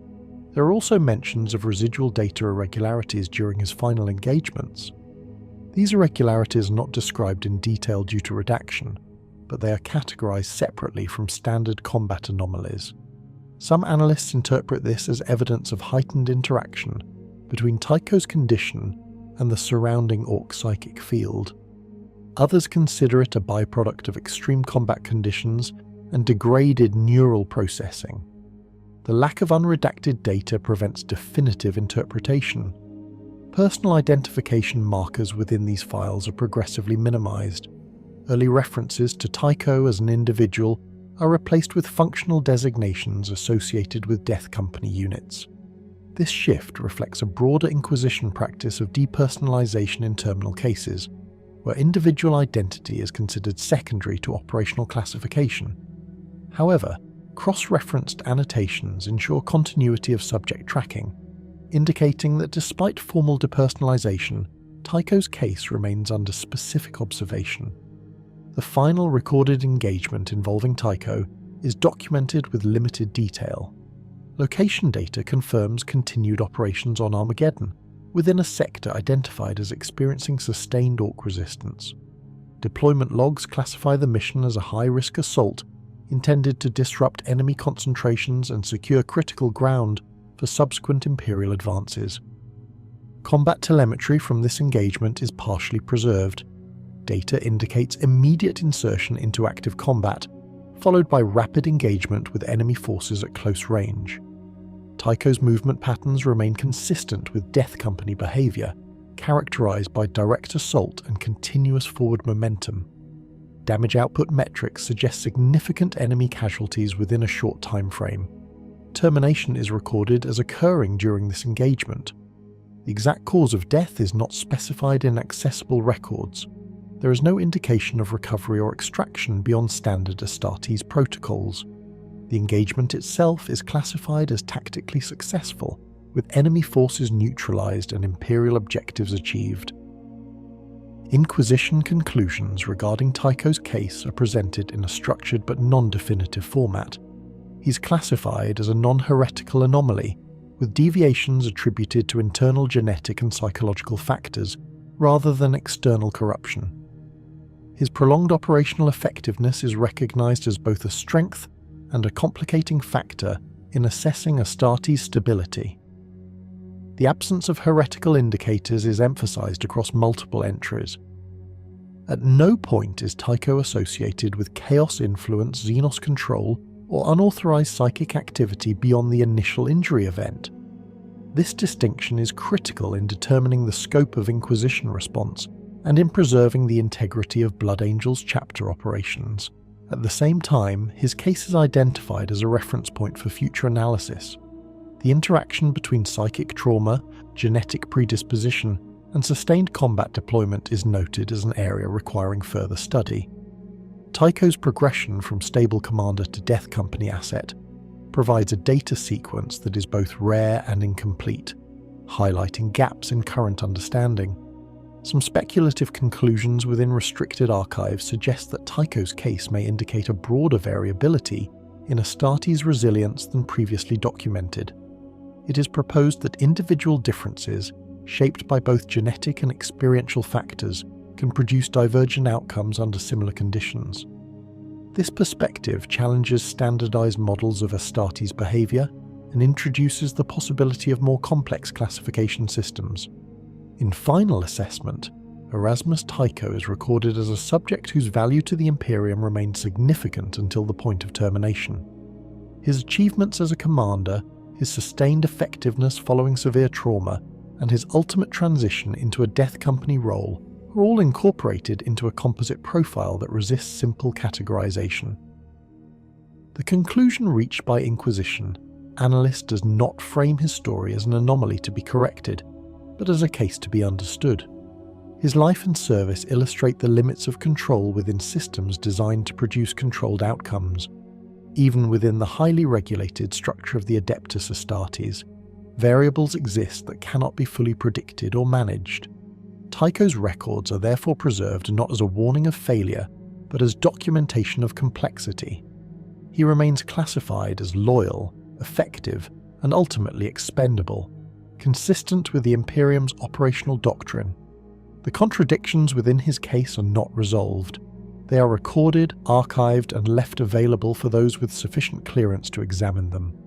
There are also mentions of residual data irregularities during his final engagements. These irregularities are not described in detail due to redaction, but they are categorized separately from standard combat anomalies. Some analysts interpret this as evidence of heightened interaction between Tycho's condition and the surrounding Ork psychic field. Others consider it a byproduct of extreme combat conditions and degraded neural processing. The lack of unredacted data prevents definitive interpretation. Personal identification markers within these files are progressively minimized. Early references to Tycho as an individual are replaced with functional designations associated with Death Company units. This shift reflects a broader Inquisition practice of depersonalization in terminal cases, where individual identity is considered secondary to operational classification. However, cross-referenced annotations ensure continuity of subject tracking, indicating that despite formal depersonalization, Tycho's case remains under specific observation. The final recorded engagement involving Tycho is documented with limited detail. Location data confirms continued operations on Armageddon, within a sector identified as experiencing sustained Ork resistance. Deployment logs classify the mission as a high-risk assault intended to disrupt enemy concentrations and secure critical ground for subsequent Imperial advances. Combat telemetry from this engagement is partially preserved. Data indicates immediate insertion into active combat, followed by rapid engagement with enemy forces at close range. Tycho's movement patterns remain consistent with Death Company behavior, characterized by direct assault and continuous forward momentum. Damage output metrics suggest significant enemy casualties within a short time frame. Termination is recorded as occurring during this engagement. The exact cause of death is not specified in accessible records. There is no indication of recovery or extraction beyond standard Astartes protocols. The engagement itself is classified as tactically successful, with enemy forces neutralized and Imperial objectives achieved. Inquisition conclusions regarding Tycho's case are presented in a structured but non-definitive format. He's classified as a non-heretical anomaly, with deviations attributed to internal genetic and psychological factors rather than external corruption. His prolonged operational effectiveness is recognized as both a strength and a complicating factor in assessing Astartes' stability. The absence of heretical indicators is emphasized across multiple entries. At no point is Tycho associated with chaos influence, Xenos control, or unauthorized psychic activity beyond the initial injury event. This distinction is critical in determining the scope of Inquisition response and in preserving the integrity of Blood Angel's chapter operations. At the same time, his case is identified as a reference point for future analysis. The interaction between psychic trauma, genetic predisposition, and sustained combat deployment is noted as an area requiring further study. Tycho's progression from stable commander to Death Company asset provides a data sequence that is both rare and incomplete, highlighting gaps in current understanding. Some speculative conclusions within restricted archives suggest that Tycho's case may indicate a broader variability in Astartes' resilience than previously documented. It is proposed that individual differences, shaped by both genetic and experiential factors, can produce divergent outcomes under similar conditions. This perspective challenges standardized models of Astartes' behavior and introduces the possibility of more complex classification systems. In final assessment, Erasmus Tycho is recorded as a subject whose value to the Imperium remained significant until the point of termination. His achievements as a commander, his sustained effectiveness following severe trauma, and his ultimate transition into a Death Company role are all incorporated into a composite profile that resists simple categorization. The conclusion reached by Inquisition analyst does not frame his story as an anomaly to be corrected, but as a case to be understood. His life and service illustrate the limits of control within systems designed to produce controlled outcomes. Even within the highly regulated structure of the Adeptus Astartes, variables exist that cannot be fully predicted or managed. Tycho's records are therefore preserved not as a warning of failure, but as documentation of complexity. He remains classified as loyal, effective, and ultimately expendable, consistent with the Imperium's operational doctrine. The contradictions within his case are not resolved. They are recorded, archived, and left available for those with sufficient clearance to examine them.